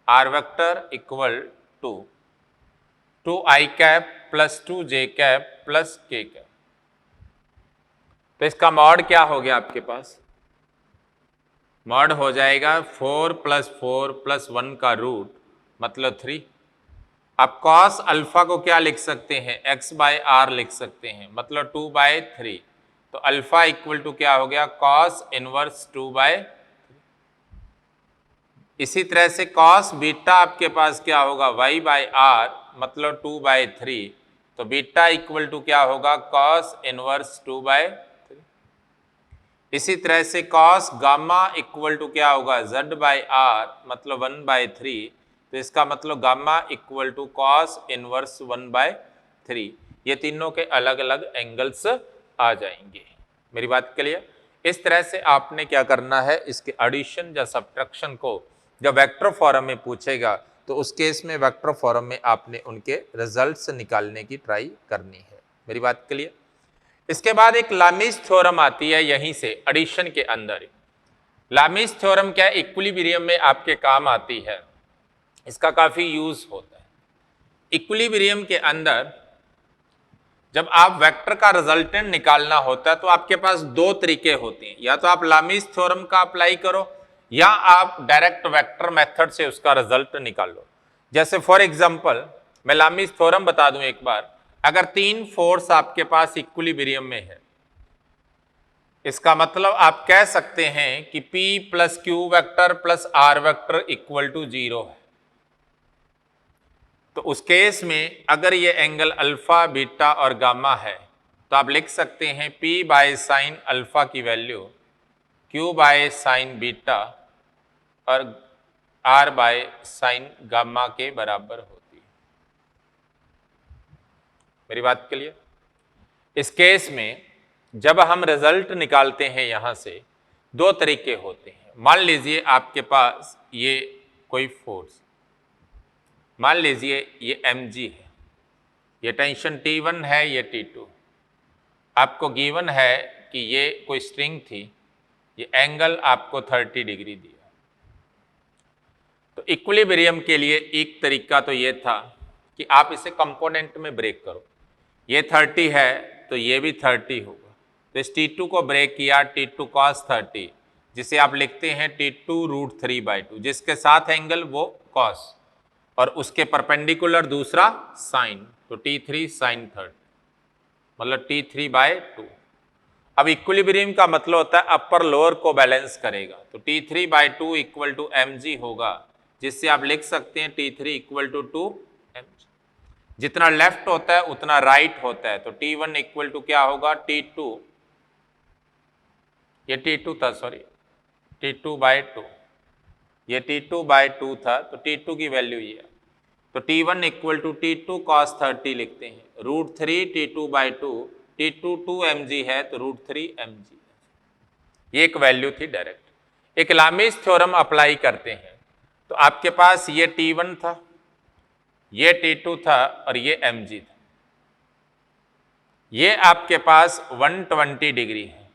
S1: r vector equal to 2i cap plus 2j cap plus k cap. तो इसका मॉड क्या हो गया आपके पास? मॉड हो जाएगा 4 प्लस 4 प्लस 1 का रूट मतलब 3। अब कॉस अल्फा को क्या लिख सकते हैं? x बाय आर लिख सकते हैं, मतलब 2/3। तो अल्फा इक्वल टू क्या हो गया? Cos inverse 2/3। इसी तरह से कॉस बीटा आपके पास क्या होगा? y बाय आर मतलब 2/3। तो बीटा इक्वल टू क्या होगा? Cos inverse 2/3। इसी तरह से कॉस गामा इक्वल टू क्या होगा? z बाय आर मतलब 1/3। तो इसका मतलब gamma equal to cos inverse 1/3। ये तीनों के अलग अलग एंगल्स आ जाएंगे। मेरी बात क्लियर? इस तरह से आपने क्या करना है, इसके एडिशन या सब्ट्रैक्शन को जब वेक्टर फॉर्म में पूछेगा तो उस केस में वेक्टर फॉर्म में आपने उनके रिजल्ट्स निकालने की ट्राई करनी है। मेरी बात क्लियर? इसके बाद एक लामीज थ्योरम आती है यहीं से एडिशन के अंदर। लामीज थ्योरम क्या है? इक्विलिब्रियम में आपके काम आती है, इसका काफी यूज होता है। इक्विलिब्रियम के अंदर जब आप वेक्टर का रिजल्टेंट निकालना होता है तो आपके पास दो तरीके होते हैं, या तो आप लामीज थ्योरम का अप्लाई करो या आप डायरेक्ट वेक्टर मेथड से उसका रिजल्ट निकाल लो। जैसे फॉर एग्जांपल मैं लामीज थ्योरम बता दूं एक बार। अगर 3 फोर्स आपके पास इक्विलिब्रियम में है, इसका मतलब आप कह सकते हैं कि P plus q vector plus r vector equal to 0 है। तो उस केस में अगर ये एंगल अल्फा बीटा और गामा है तो आप लिख सकते हैं P बाय साइन अल्फा की value Q by sine beta और R बाय साइन गामा के बराबर होती है। मेरी बात क्लियर? इस केस में जब हम रिजल्ट निकालते हैं यहां से दो तरीके होते हैं। मान लीजिए आपके पास ये कोई फोर्स, मान लीजिए ये mg है, ये टेंशन T1 है, ये T2। आपको गिवन है कि ये कोई स्ट्रिंग थी, ये एंगल आपको 30 डिग्री दिया। तो इक्विलिब्रियम के लिए एक तरीका तो ये था कि आप इसे कंपोनेंट में ब्रेक करो। ये 30 है तो ये भी 30 होगा, तो इस T2 को ब्रेक किया, T2 cos 30, जिसे आप लिखते हैं T2 √3/2, जिसके साथ एंगल वो cos और उसके परपेंडिकुलर दूसरा साइन, तो T3 sin 30 मतलब T3/2। अब इक्विलिब्रियम का मतलब होता है अपर लोअर को बैलेंस करेगा, तो T3/2 इक्वल टू mg होगा, जिससे आप लिख सकते हैं T3 इक्वल टू 2mg। जितना लेफ्ट होता है उतना राइट होता है, तो T1 इक्वल टू क्या होगा? T2, ये T2 था, सॉरी T2/2, ये T2/2 था, तो T2 की वैल्यू ये, तो T1 equal to T2 cos 30 लिखते हैं, √3 T2/2, T2 2mg है तो √3mg। ये एक वैल्यू थी डायरेक्ट। एक लामीज थ्योरम अप्लाई करते हैं तो आपके पास ये T1 था, ये T2 था और ये mg था। ये आपके पास 120 डिग्री है,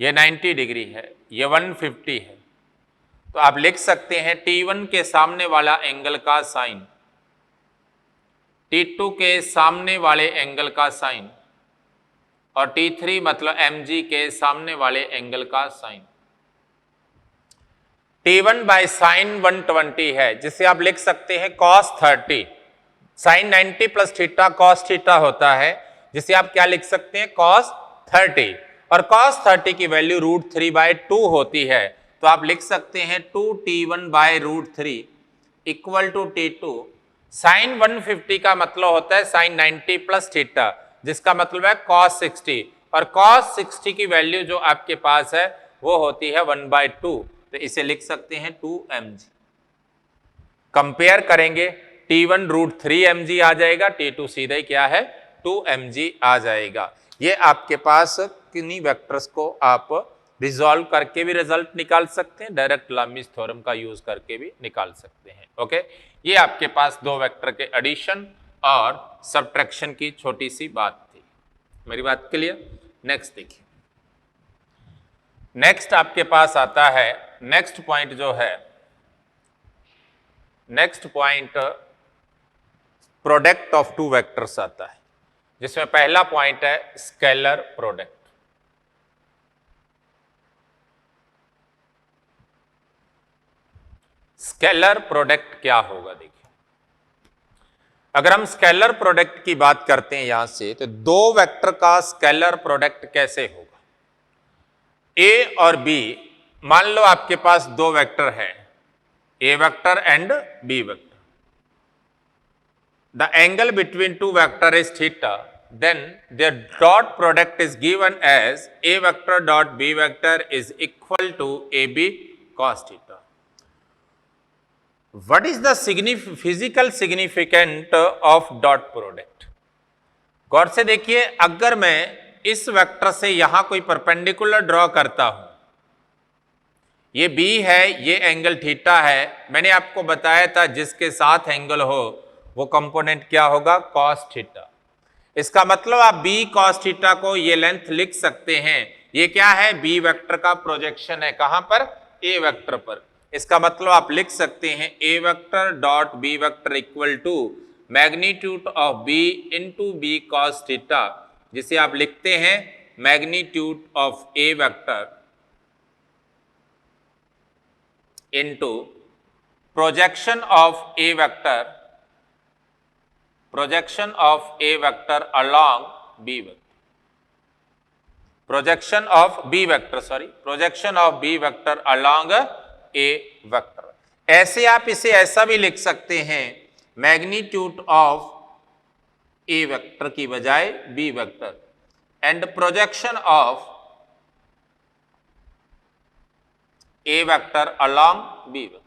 S1: ये 90 डिग्री है, ये 150 है। तो आप लिख सकते हैं T1 के सामने वाला एंगल का साइन, T2 के सामने वाले एंगल का साइन और T3 मतलब mg के सामने वाले एंगल का साइन। T1 बाय साइन 120 है, जिसे आप लिख सकते हैं cos 30, sine 90 plus theta cos theta होता है, जिसे आप क्या लिख सकते हैं? cos 30, और cos 30 की वैल्यू √3/2 होती है, तो आप लिख सकते हैं 2T1/√3 equal to T2। Sign 150 का मतलब होता है साइन 90 प्लस थीटा, जिसका मतलब है cos 60, और cos 60 की वैल्यू जो आपके पास है वो होती है 1/2, तो इसे लिख सकते हैं 2mg। कंपेयर करेंगे T1 √3mg आ जाएगा, T2 सीधे क्या है? 2mg आ जाएगा। ये आपके पास किन्हीं वेक्टर्स को आप रिजॉल्व करके भी रिजल्ट निकाल सकते हैं, डायरेक्ट लामीज थ्योरम का यूज करके भी निकाल सकते हैं। ओके, ये आपके पास दो वेक्टर के एडिशन और सब्ट्रैक्शन की छोटी सी बात थी। मेरी बात क्लियर? नेक्स्ट देखिए, नेक्स्ट आपके पास आता है, नेक्स्ट पॉइंट जो है, next point product of two vectors आता है, जिसमें पहला पॉइंट है स्केलर प्रोडक्ट। स्केलर प्रोडक्ट क्या होगा देखिए, अगर हम स्केलर प्रोडक्ट की बात करते हैं यहां से, तो दो वेक्टर का स्केलर प्रोडक्ट कैसे होगा? ए और बी, मान लो आपके पास दो वेक्टर हैं, A vector and B vector. The angle between two vector is theta, then their dot product is given as a vector dot b vector is equal to ab cos theta. What is the physical significance of dot product? गौर से देखिए, अगर मैं इस vector से यहां कोई perpendicular draw करता हूं, ये b है, ये एंगल थीटा है, मैंने आपको बताया था जिसके साथ एंगल हो वो कंपोनेंट क्या होगा? cos theta. इसका मतलब आप b cos थीटा को ये लेंथ लिख सकते हैं, ये क्या है? b वेक्टर का प्रोजेक्शन है, कहां पर? a वेक्टर पर। इसका मतलब आप लिख सकते हैं a vector dot b vector equal to magnitude of b into b cos theta, जिसे आप लिखते हैं magnitude of a vector into projection of a vector, projection of a vector along b vector, projection of b vector, projection of b vector along a vector। ऐसे आप इसे ऐसा भी लिख सकते हैं, मैग्नीट्यूड ऑफ a वेक्टर की बजाय b vector and projection of a vector along b vector.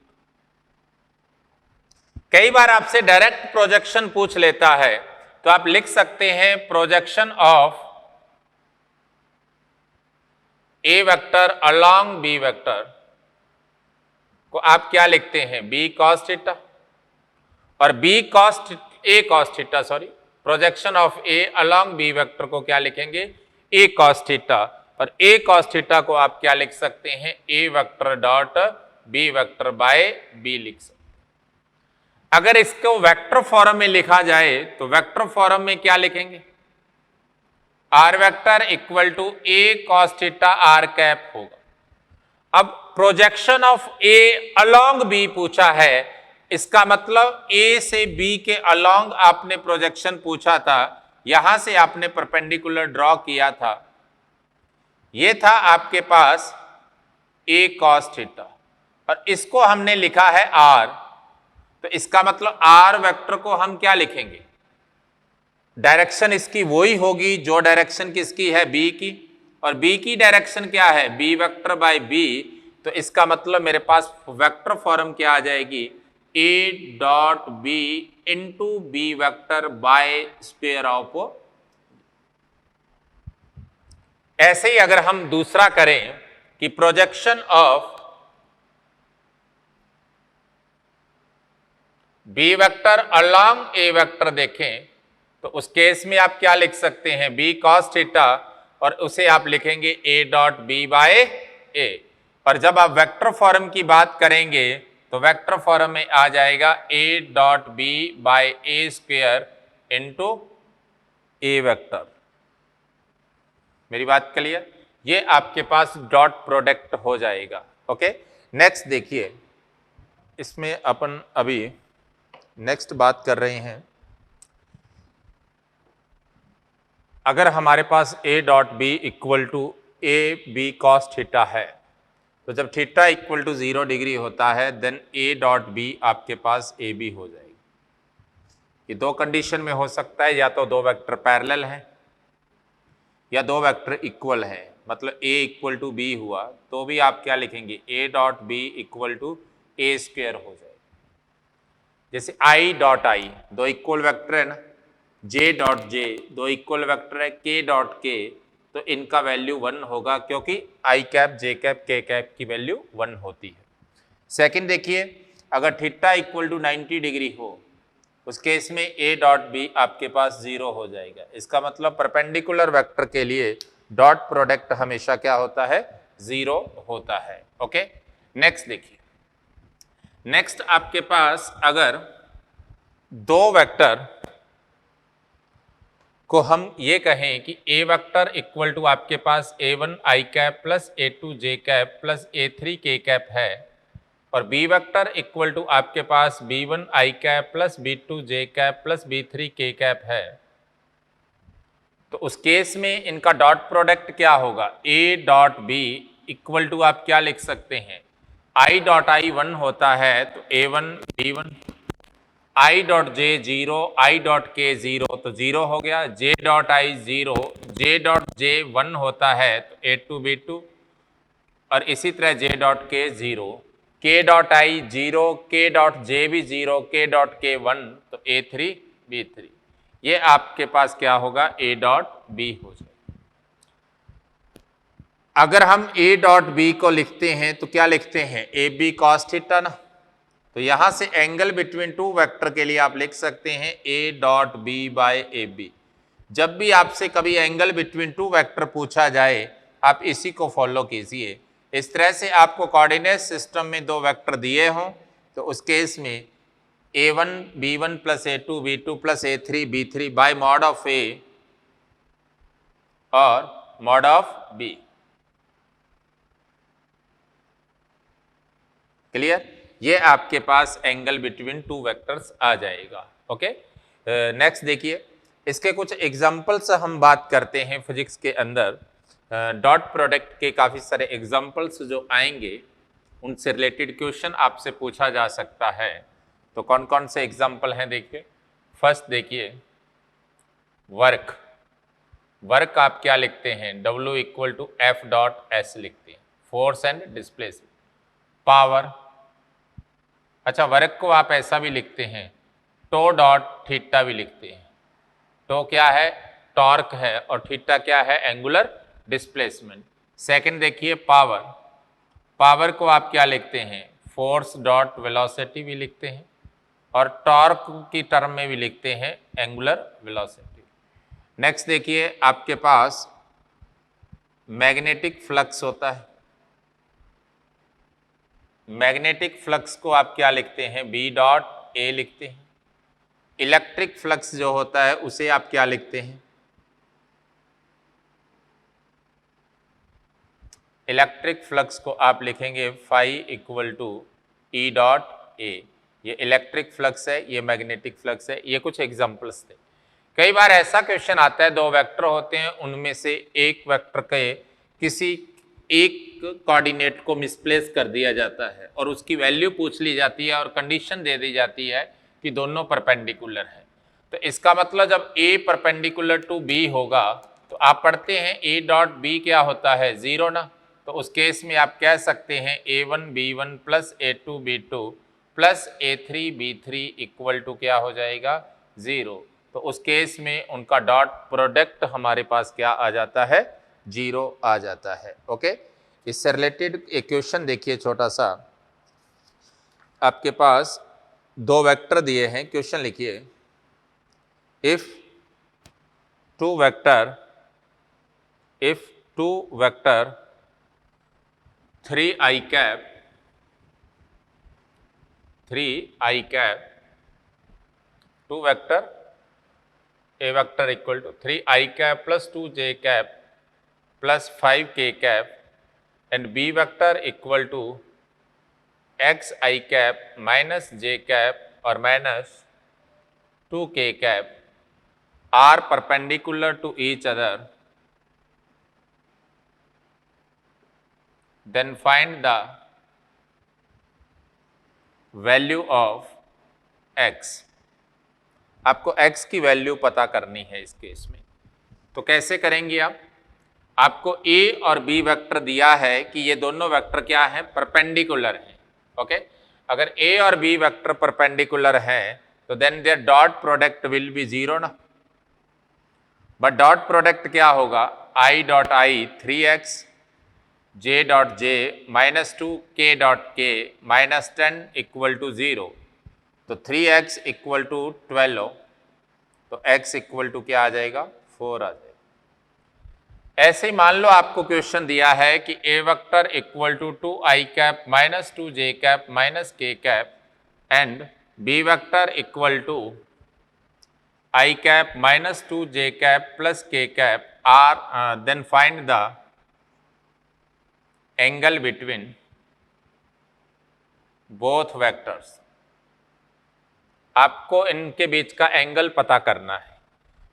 S1: कई बार आपसे डायरेक्ट प्रोजेक्शन पूछ लेता है, तो आप लिख सकते हैं projection of A vector along B vector को आप क्या लिखते हैं? बी कॉस थीटा, और b cos a cos theta, projection of a along B vector को क्या लिखेंगे? ए कॉस थीटा, और ए कॉस थीटा को आप क्या लिख सकते हैं? A vector dot B vector by B लिख सकते हैं। अगर इसको वेक्टर फॉर्म में लिखा जाए तो वेक्टर फॉर्म में क्या लिखेंगे? R vector equal to a cos theta r cap होगा। अब projection of a along b पूछा है, इसका मतलब ए से बी के अलोंग आपने प्रोजेक्शन पूछा था, यहां से आपने परपेंडिकुलर ड्रॉ किया था, ये था आपके पास ए कॉस थीटा, और इसको हमने लिखा है आर, तो इसका मतलब आर वेक्टर को हम क्या लिखेंगे? डायरेक्शन इसकी वही होगी जो डायरेक्शन किसकी है? बी की, और बी की डायरेक्शन क्या है? बी वेक्टर बाय बी, तो इसका मतलब मेरे पास वेक्टर फॉर्म क्या आ जाएगी? A dot B into B vector by square of. ऐसे ही अगर हम दूसरा करें कि projection of b vector along a vector देखें, तो उस केस में आप क्या लिख सकते हैं? बी कॉस थीटा, और उसे आप लिखेंगे ए डॉट बी बाय ए। और जब आप वेक्टर फॉर्म की बात करेंगे तो वेक्टर फॉर्म में आ जाएगा a dot b by a square into a vector. मेरी बात क्लियर? ये आपके पास डॉट प्रोडक्ट हो जाएगा। ओके, नेक्स्ट देखिए, इसमें अपन अभी नेक्स्ट बात कर रहे हैं, अगर हमारे पास a dot b equal to a b cos theta है, तो जब थीटा इक्वल टू 0 डिग्री होता है, देन a डॉट बी आपके पास ए बी हो जाएगी। ये दो कंडीशन में हो सकता है, या तो दो वेक्टर पैरेलल हैं या दो वेक्टर इक्वल हैं, मतलब a इक्वल टू बी हुआ तो भी आप क्या लिखेंगे? a dot b equal to a square हो जाएगा। जैसे i डॉट आई, दो इक्वल वेक्टर है ना, j डॉट जे दो इक्वल वेक्टर है, k डॉट के तो इनका वैल्यू 1 होगा, क्योंकि आई कैप, जे कैप, के कैप की वैल्यू 1 होती है। सेकंड देखिए, अगर थीटा इक्वल टू 90 डिग्री हो, उस केस में ए डॉट बी आपके पास 0 हो जाएगा। इसका मतलब परपेंडिकुलर वेक्टर के लिए डॉट प्रोडक्ट हमेशा क्या होता है, 0 होता है। ओके, नेक्स्ट देखिए, नेक्स्ट आपके पास अगर दो वेक्टर को हम ये कहें कि ए वेक्टर इक्वल टू आपके पास a1 आई कैप प्लस a2 जे कैप प्लस a3 के कैप है, और बी वेक्टर इक्वल टू आपके पास b1 आई कैप प्लस b2 जे कैप प्लस b3 के कैप है, तो उस केस में इनका डॉट प्रोडक्ट क्या होगा, a dot b equal to आप क्या लिख सकते हैं, i डॉट आई 1 होता है तो a1 b1, i dot J 0, i dot के 0 तो 0 हो गया, j dot I 0, j dot जे 1 होता है तो a2 b2, और इसी तरह j डॉट के 0, k dot I 0, k dot J भी 0, k डॉट के 1 तो a3 b3। ये आपके पास क्या होगा, a डॉट b हो जाएगा। अगर हम a डॉट b को लिखते हैं तो क्या लिखते हैं, ए बी कॉस थीटा ना, तो यहां से एंगल बिटवीन टू वेक्टर के लिए आप लिख सकते हैं a dot b by a b. जब भी आपसे कभी एंगल बिटवीन टू वेक्टर पूछा जाए, आप इसी को फॉलो कीजिए। इस तरह से आपको कोऑर्डिनेट सिस्टम में दो वेक्टर दिए हों तो उस केस में a1 b1 plus a2 b2 plus a3 b3 bye mod of a और मॉड ऑफ b। क्लियर, ये आपके पास एंगल बिटवीन टू वेक्टर्स आ जाएगा। ओके, नेक्स्ट देखिए, इसके कुछ एग्जांपल्स हम बात करते हैं फिजिक्स के अंदर। डॉट प्रोडक्ट के काफ़ी सारे एग्जांपल्स जो आएंगे, उनसे रिलेटेड क्वेश्चन आपसे पूछा जा सकता है। तो कौन कौन से एग्जांपल हैं देखिए। फर्स्ट देखिए, वर्क। वर्क आप क्या लिखते हैं, W equal to f dot s लिखते हैं, फोर्स एंड डिस्प्लेसमेंट। पावर, अच्छा वर्क को आप ऐसा भी लिखते हैं, टो डॉट थीटा भी लिखते हैं। टो क्या है, टॉर्क है, और थीटा क्या है, एंगुलर डिस्प्लेसमेंट। सेकंड देखिए, पावर। पावर को आप क्या लिखते हैं, फोर्स डॉट वेलोसिटी भी लिखते हैं, और टॉर्क की टर्म में भी लिखते हैं एंगुलर वेलोसिटी। नेक्स्ट देखिए, आपके पास मैग्नेटिक फ्लक्स होता है। मैग्नेटिक फ्लक्स को आप क्या लिखते हैं, बी डॉट ए लिखते हैं। इलेक्ट्रिक फ्लक्स जो होता है उसे आप क्या लिखते हैं, इलेक्ट्रिक फ्लक्स को आप लिखेंगे phi equal to E dot A. ये इलेक्ट्रिक फ्लक्स है, ये मैग्नेटिक फ्लक्स है। ये कुछ एग्जांपल्स थे। कई बार ऐसा क्वेश्चन आता है, दो वेक्टर होते हैं, उनमें से एक वेक्टर के किसी एक कोऑर्डिनेट को मिसप्लेस कर दिया जाता है और उसकी वैल्यू पूछ ली जाती है और कंडीशन दे दी जाती है कि दोनों परपेंडिकुलर हैं। तो इसका मतलब जब a परपेंडिकुलर टू b होगा तो आप पढ़ते हैं a डॉट b क्या होता है, 0 ना। तो उस केस में आप कह सकते हैं a1 b1 plus a2 b2 plus a3 b3 equal to क्या हो जाएगा, 0। तो उस केस में उनका डॉट प्रोडक्ट हमारे पास क्या आ जाता है, 0 आ जाता है। ओके, इससे रिलेटेड एक क्वेश्चन देखिए छोटा सा। आपके पास दो वेक्टर दिए हैं, क्वेश्चन लिखिए, if two vector 3i cap 2 vector a vector equal to 3i cap plus 2j cap plus 5k cap and b vector equal to xi cap minus j cap और minus 2k cap are perpendicular to each other, then find the value of x। आपको x की value पता करनी है इस case में। तो कैसे करेंगे आप, आपको a और b वेक्टर दिया है कि ये दोनों वेक्टर क्या हैं, परपेंडिकुलर हैं। ओके, अगर a और b वेक्टर परपेंडिकुलर हैं तो then there dot product will be 0 ना। बट डॉट प्रोडक्ट क्या होगा, i dot I 3x, j dot J -2, k dot K -10 equal to 0। तो 3x इक्वल टू 12, तो x इक्वल टू क्या आ जाएगा, 4 आ जाएगा। ऐसे ही मान लो आपको क्वेश्चन दिया है कि a vector equal to 2i cap -2j cap -k cap and b vector equal to i cap -2j cap plus k cap are, then find the angle between both vectors. आपको इनके बीच का angle पता करना है।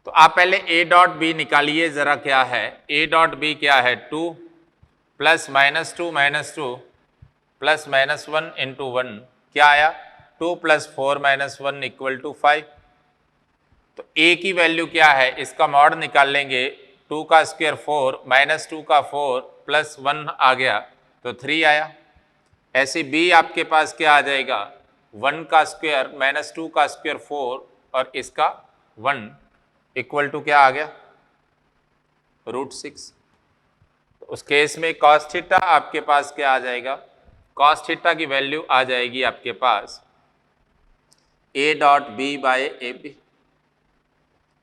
S1: तो आप पहले a dot B निकालिए जरा, क्या है a डॉट बी, क्या है 2 प्लस -2 -2 प्लस -1 इंटू 1, क्या आया 2 प्लस 4 -1 इक्वल टू 5। तो a की वैल्यू क्या है, इसका मॉड निकाल लेंगे, 2 का स्क्वायर 4 -2 का 4 प्लस 1 आ गया तो 3 आया। ऐसे b आपके पास क्या आ जाएगा, 1 का स्क्वायर -2 का स्क्वायर 4 और इसका 1 इक्वल टू क्या आ गया, √6। तो उस केस में cos थीटा आपके पास क्या आ जाएगा, cos थीटा की वैल्यू आ जाएगी आपके पास a dot B by A B.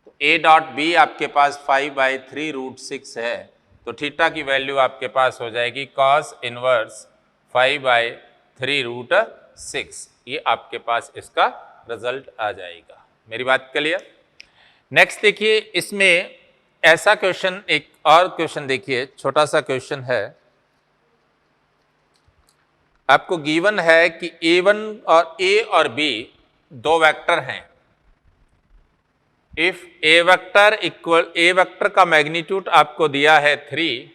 S1: तो a डॉट बी आपके पास 5/3 √6 है, तो थीटा की वैल्यू आपके पास हो जाएगी cos इनवर्स 5/3 √6। ये आपके पास इसका रिजल्ट आ जाएगा। मेरी बात क्लियर। नेक्स्ट देखिए, इसमें ऐसा क्वेश्चन, एक और क्वेश्चन देखिए, छोटा सा क्वेश्चन है। आपको गिवन है कि a1 और a और b दो वेक्टर हैं। इफ a वेक्टर का मैग्नीट्यूड आपको दिया है 3,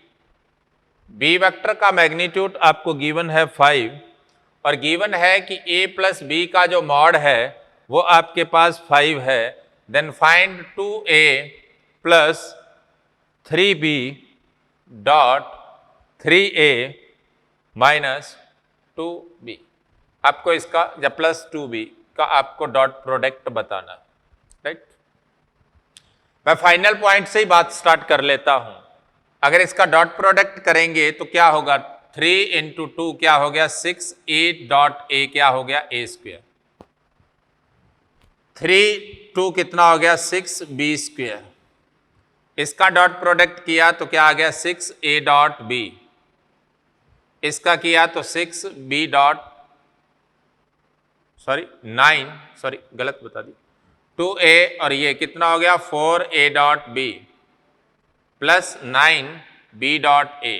S1: b वेक्टर का मैग्नीट्यूड आपको गिवन है 5 और गिवन है कि a प्लस b का जो मॉड है वो आपके पास 5 है, then find 2a plus 3b dot 3a minus 2b। आपको इसका या प्लस 2b का आपको डॉट प्रोडक्ट बताना, राइट। मैं फाइनल पॉइंट से ही बात स्टार्ट कर लेता हूं। अगर इसका डॉट प्रोडक्ट करेंगे तो क्या होगा, 3 इंटू 2 क्या हो गया 6, a डॉट a क्या हो गया a स्क्वायर, 3 2 कितना हो गया 6b स्क्वायर। इसका डॉट प्रोडक्ट किया तो क्या आ गया 6a डॉट b, इसका किया तो 6b डॉट 9 गलत बता दी 2a और ये कितना हो गया 4a dot b plus 9b dot a।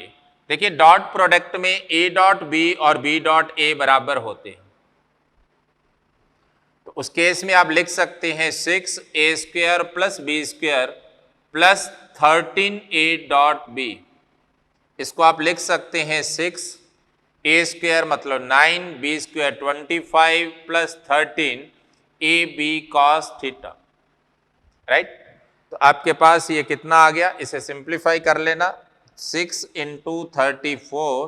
S1: देखिए डॉट प्रोडक्ट में a डॉट b और b डॉट a बराबर होते हैं, तो उस केस में आप लिख सकते हैं 6a square plus b square plus 13a dot b। इसको आप लिख सकते हैं 6a स्क्वायर मतलब 9b square 25 plus 13ab cos theta, right. तो आपके पास ये कितना आ गया, इसे सिंप्लीफाई कर लेना, 6 into 34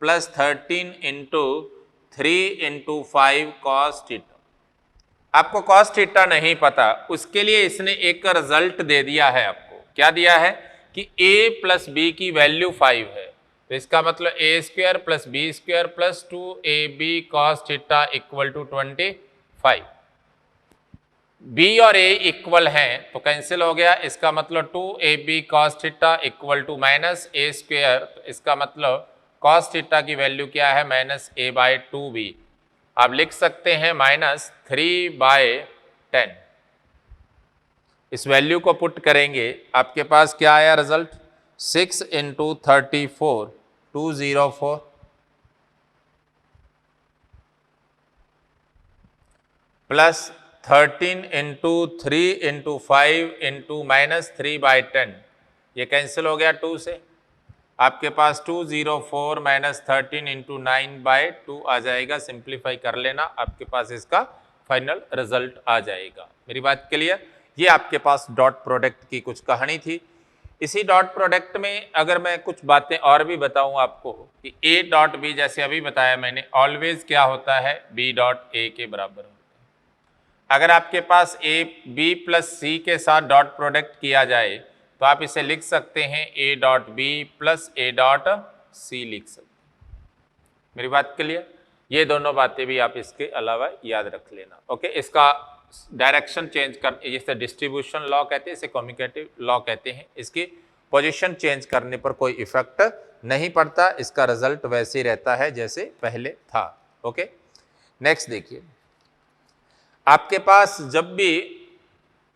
S1: plus 13 into 3 into 5 cos theta. आपको cos थीटा नहीं पता, उसके लिए इसने एक रिजल्ट दे दिया है। आपको क्या दिया है कि a प्लस b की वैल्यू 5 है, तो इसका मतलब a square plus b square plus 2ab cos theta equal to 25। b और a इक्वल हैं तो कैंसिल हो गया, इसका मतलब 2ab cos theta equal to minus a square, तो इसका मतलब cos थीटा की वैल्यू क्या है -a/2b। आप लिख सकते हैं -3/10। इस वैल्यू को पुट करेंगे, आपके पास क्या आया result, 6 into 34 204 plus 13 into 3 into 5 into -3/10, ये कैंसिल हो गया 2 से। आपके पास 204 माइनस 13 इंटू 9/2 आ जाएगा। सिंप्लीफाई कर लेना, आपके पास इसका फाइनल रिजल्ट आ जाएगा। मेरी बात क्लियर। ये आपके पास डॉट प्रोडक्ट की कुछ कहानी थी। इसी डॉट प्रोडक्ट में अगर मैं कुछ बातें और भी बताऊं आपको कि a डॉट b, जैसे अभी बताया मैंने, ऑलवेज क्या होता है b डॉट a के बराबर होता है। अगर आपके पास a b प्लस c के साथ डॉट प्रोडक्ट किया जाए तो आप इसे लिख सकते हैं A dot B plus A dot C लिख सकते हैं। मेरी बात क्लियर? ये दोनों बातें भी आप इसके अलावा याद रख लेना। ओके, इसका डायरेक्शन चेंज कर, इसे डिस्ट्रीब्यूशन लॉ कहते हैं, इसे कम्युटेटिव लॉ कहते हैं। इसकी पोजीशन चेंज करने पर कोई इफेक्ट नहीं पड़ता, इसका रिजल्ट वैसे ही रहता है जैसे पहले था। ओके, नेक्स्ट देखिए, आपके पास जब भी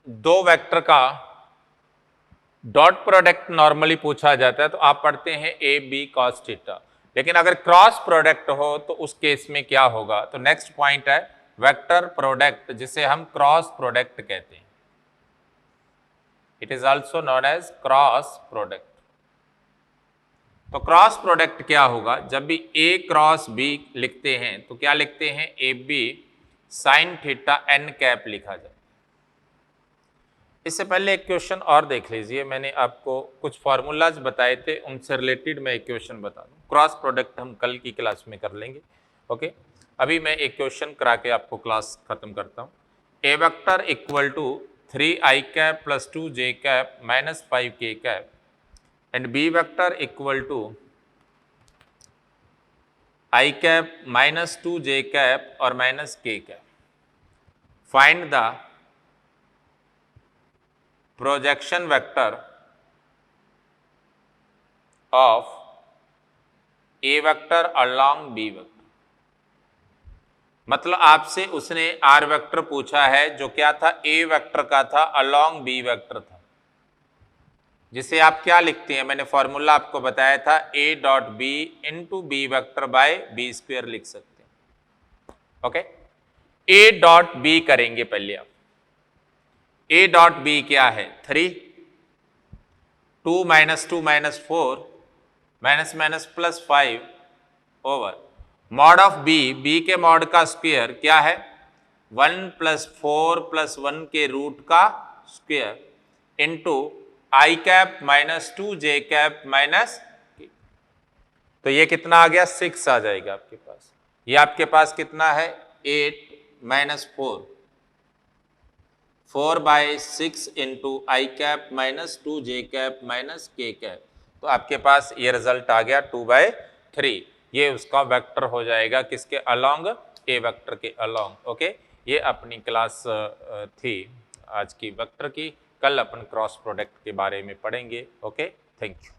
S1: दो वेक्टर का डॉट प्रोडक्ट नॉर्मली पूछा जाता है तो आप पढ़ते हैं ए बी कॉस थीटा, लेकिन अगर क्रॉस प्रोडक्ट हो तो उस केस में क्या होगा? तो नेक्स्ट पॉइंट है वेक्टर प्रोडक्ट, जिसे हम क्रॉस प्रोडक्ट कहते हैं। It is also known as cross product. तो क्रॉस प्रोडक्ट क्या होगा? जब भी ए क्रॉस बी लिखते हैं तो क्या लिखते हैं? A B sine theta N cap लिखा जाए। इससे पहले एक क्वेश्चन और देख लीजिए, मैंने आपको कुछ फार्मूलाज बताए थे, उनसे रिलेटेड मैं एक क्वेश्चन बता दूं। क्रॉस प्रोडक्ट हम कल की क्लास में कर लेंगे। ओके, अभी मैं एक क्वेश्चन करा के आपको क्लास खत्म करता हूं। A vector equal to 3i cap plus 2j cap minus 5k cap and B vector equal to i cap minus 2j cap और minus k cap. Find the projection vector of A vector along B vector. मतलब आपसे उसने are vector पूछा है जो क्या था? ए vector का था, अलोंग बी वेक्टर था, जिसे आप क्या लिखते हैं? मैंने फॉर्मूला आपको बताया था, A dot B into B vector by B square लिख सकते हैं। ओके, ए डॉट बी करेंगे पहले आप। ए डॉट बी क्या है? 3, 2 minus 2 minus 4 minus minus plus 5 over mod of B, B के मॉड का स्क्वायर क्या है? 1 प्लस 4 प्लस 1 के रूट का square into I cap minus 2j cap minus, तो ये कितना आ गया? 6 आ जाएगा आपके पास। ये आपके पास कितना है? 8 minus 4 by 6 into I cap minus 2j cap minus k cap, तो आपके पास ये रिजल्ट आ गया 2/3। ये उसका वेक्टर हो जाएगा किसके अलोंग? ए वेक्टर के अलोंग। ओके, ये अपनी क्लास थी आज की वेक्टर की। कल अपन क्रॉस प्रोडक्ट के बारे में पढ़ेंगे। Okay, thank you.